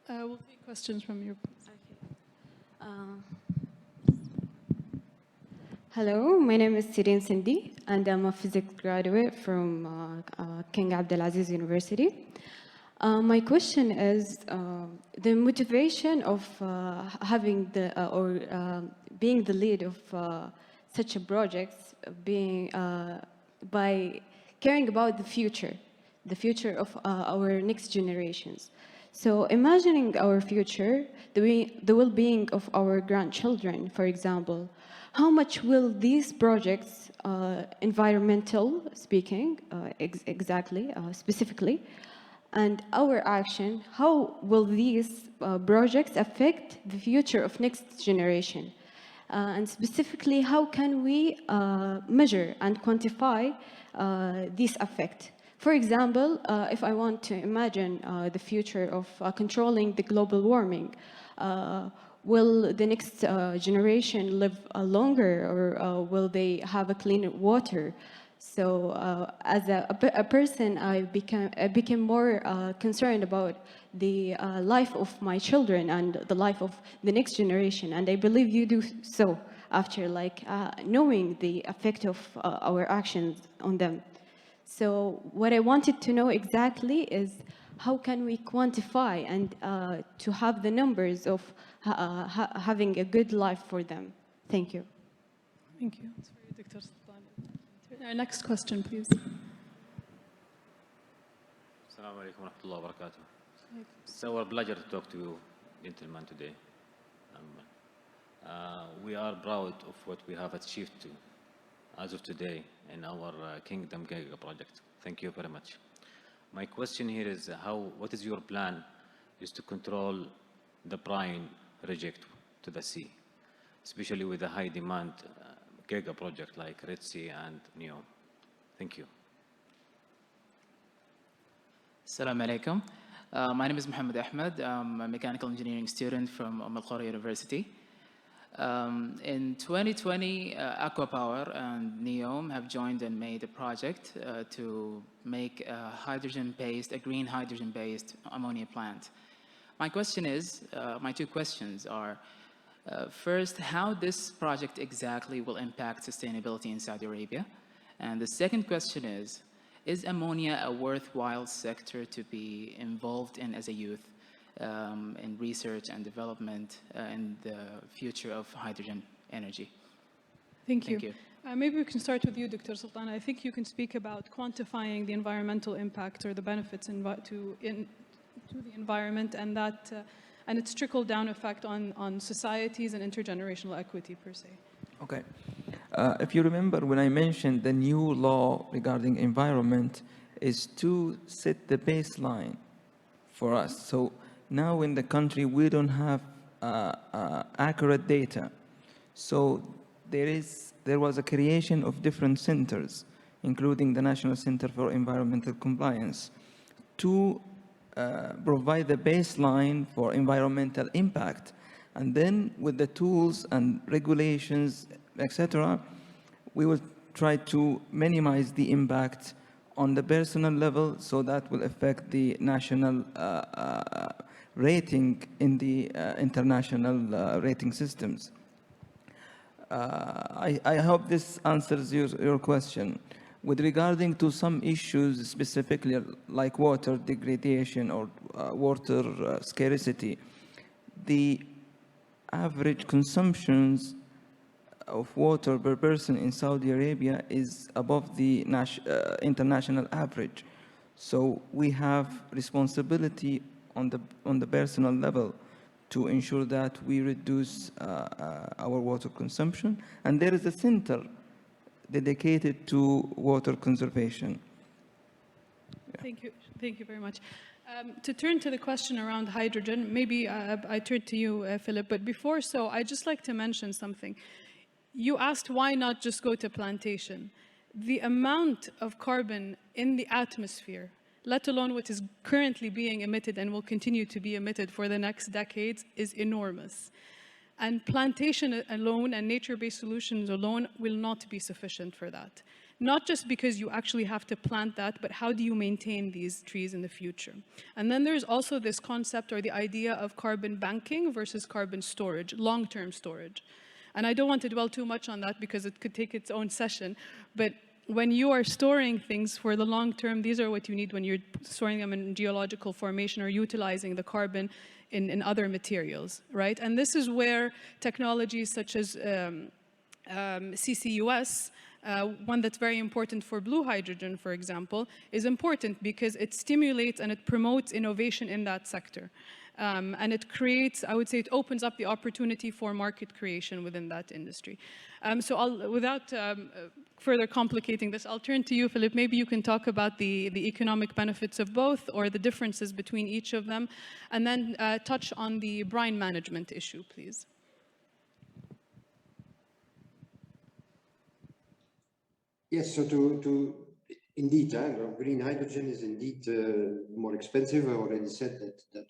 Speaker 2: We'll take questions from you.
Speaker 9: Hello, my name is Sirine Sindi, and I'm a physics graduate from King Abdulaziz University. My question is the motivation of having being the lead of such a project, being by caring about the future of our next generations. So imagining our future, the well-being of our grandchildren, for example, how much will these projects, environmental speaking, specifically, and our action, how will these projects affect the future of next generation? And specifically, how can we measure and quantify this effect? For example, if I want to imagine the future of controlling the global warming, will the next generation live longer, or will they have a clean water? So as a person, I became more concerned about the life of my children and the life of the next generation. And I believe you do so after knowing the effect of our actions on them. So what I wanted to know exactly is how can we quantify and to have the numbers of having a good life for them. Thank you.
Speaker 2: Thank you. That's for you, Dr. Sultan. Our next question, please.
Speaker 10: Assalamu alaikum wa rahmatullahi wa barakatuh. It's our pleasure to talk to you, gentlemen, today. We are proud of what we have achieved as of today in our Kingdom Giga project. Thank you very much. My question here is what is your plan is to control the brine reject to the sea, especially with the high demand Giga project like Red Sea and NEOM. Thank you.
Speaker 11: Assalamu alaikum. My name is Mohammed Ahmed. I'm a mechanical engineering student from Al Qura University. In 2020, Aqua Power and NEOM have joined and made a project to make a green hydrogen-based ammonia plant. My question is, my two questions are, first, how this project exactly will impact sustainability in Saudi Arabia? And the second question is ammonia a worthwhile sector to be involved in as a youth in research and development in the future of hydrogen energy?
Speaker 2: Thank you. Maybe we can start with you, Dr. Sultan. I think you can speak about quantifying the environmental impact or the benefits to the environment and that and its trickle-down effect on societies and intergenerational equity per se.
Speaker 3: Okay. If you remember when I mentioned the new law regarding environment is to set the baseline for us. So now in the country we don't have accurate data. So there was a creation of different centers, including the National Center for Environmental Compliance, to provide the baseline for environmental impact. And then with the tools and regulations, etc., we will try to minimize the impact on the personal level, so that will affect the national rating in the international rating systems. I hope this answers your question. With regarding to some issues specifically like water degradation or water scarcity, the average consumptions of water per person in Saudi Arabia is above the international average. So we have responsibility on the personal level to ensure that we reduce our water consumption. And there is a center dedicated to water conservation.
Speaker 2: Thank you very much. To turn to the question around hydrogen, maybe I turn to you, Philip, but before so, I'd just like to mention something. You asked why not just go to plantation. The amount of carbon in the atmosphere, let alone what is currently being emitted and will continue to be emitted for the next decades, is enormous. And plantation alone and nature-based solutions alone will not be sufficient for that. Not just because you actually have to plant that, but how do you maintain these trees in the future? And then there's also this concept or the idea of carbon banking versus carbon storage, long-term storage. And I don't want to dwell too much on that because it could take its own session, but when you are storing things for the long term, these are what you need when you're storing them in geological formation or utilizing the carbon in other materials, right? And this is where technologies such as CCUS, one that's very important for blue hydrogen, for example, is important because it stimulates and it promotes innovation in that sector. And it creates, I would say, it opens up the opportunity for market creation within that industry. So without further complicating this, I'll turn to you, Philip. Maybe you can talk about the economic benefits of both or the differences between each of them, and then touch on the brine management issue, please.
Speaker 6: Yes, so indeed, green hydrogen is indeed more expensive. I already said that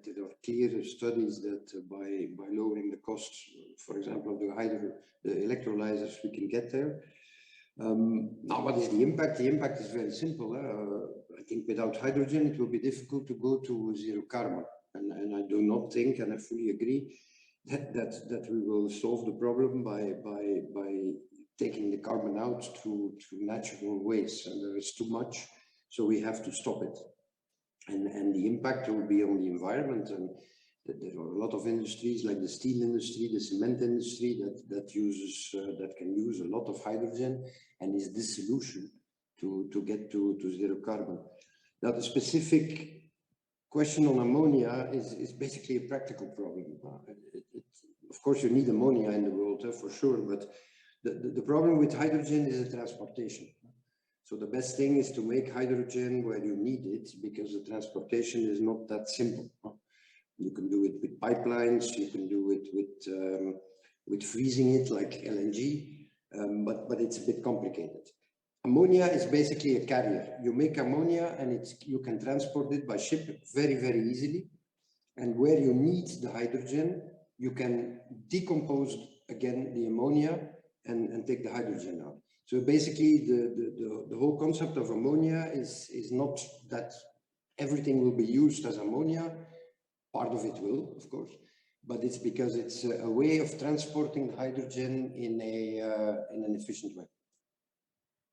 Speaker 6: there are clear studies that by lowering the costs, for example, of the electrolyzers, we can get there. Now, what is the impact? The impact is very simple. I think without hydrogen, it will be difficult to go to zero carbon. And I do not think, and I fully agree, that we will solve the problem by taking the carbon out through natural ways, and there is too much, so we have to stop it. And the impact will be on the environment, and there are a lot of industries like the steel industry, the cement industry that can use a lot of hydrogen, and is the solution to get to zero carbon. Now, the specific question on ammonia is basically a practical problem. Of course, you need ammonia in the world, for sure, but the problem with hydrogen is the transportation. So the best thing is to make hydrogen where you need it, because the transportation is not that simple. You can do it with pipelines, you can do it with freezing it like LNG, but it's a bit complicated. Ammonia is basically a carrier. You make ammonia and you can transport it by ship very, very easily. And where you need the hydrogen, you can decompose again the ammonia and take the hydrogen out. So basically the whole concept of ammonia is not that everything will be used as ammonia. Part of it will, of course, but it's because it's a way of transporting hydrogen in an efficient way.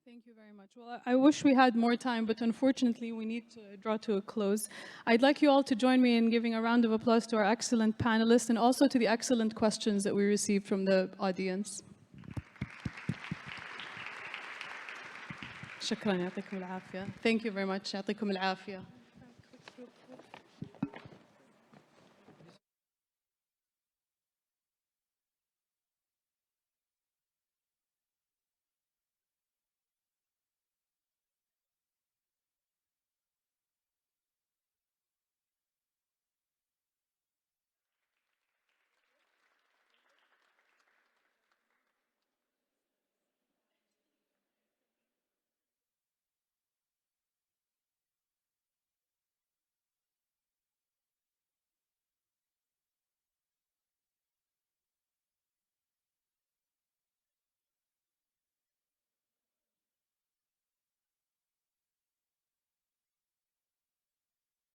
Speaker 2: Thank you very much. Well, I wish we had more time, but unfortunately we need to draw to a close. I'd like you all to join me in giving a round of applause to our excellent panelists and also to the excellent questions that we received from the audience. شكرا يعطيكم العافية. Thank you very much. يعطيكم العافية.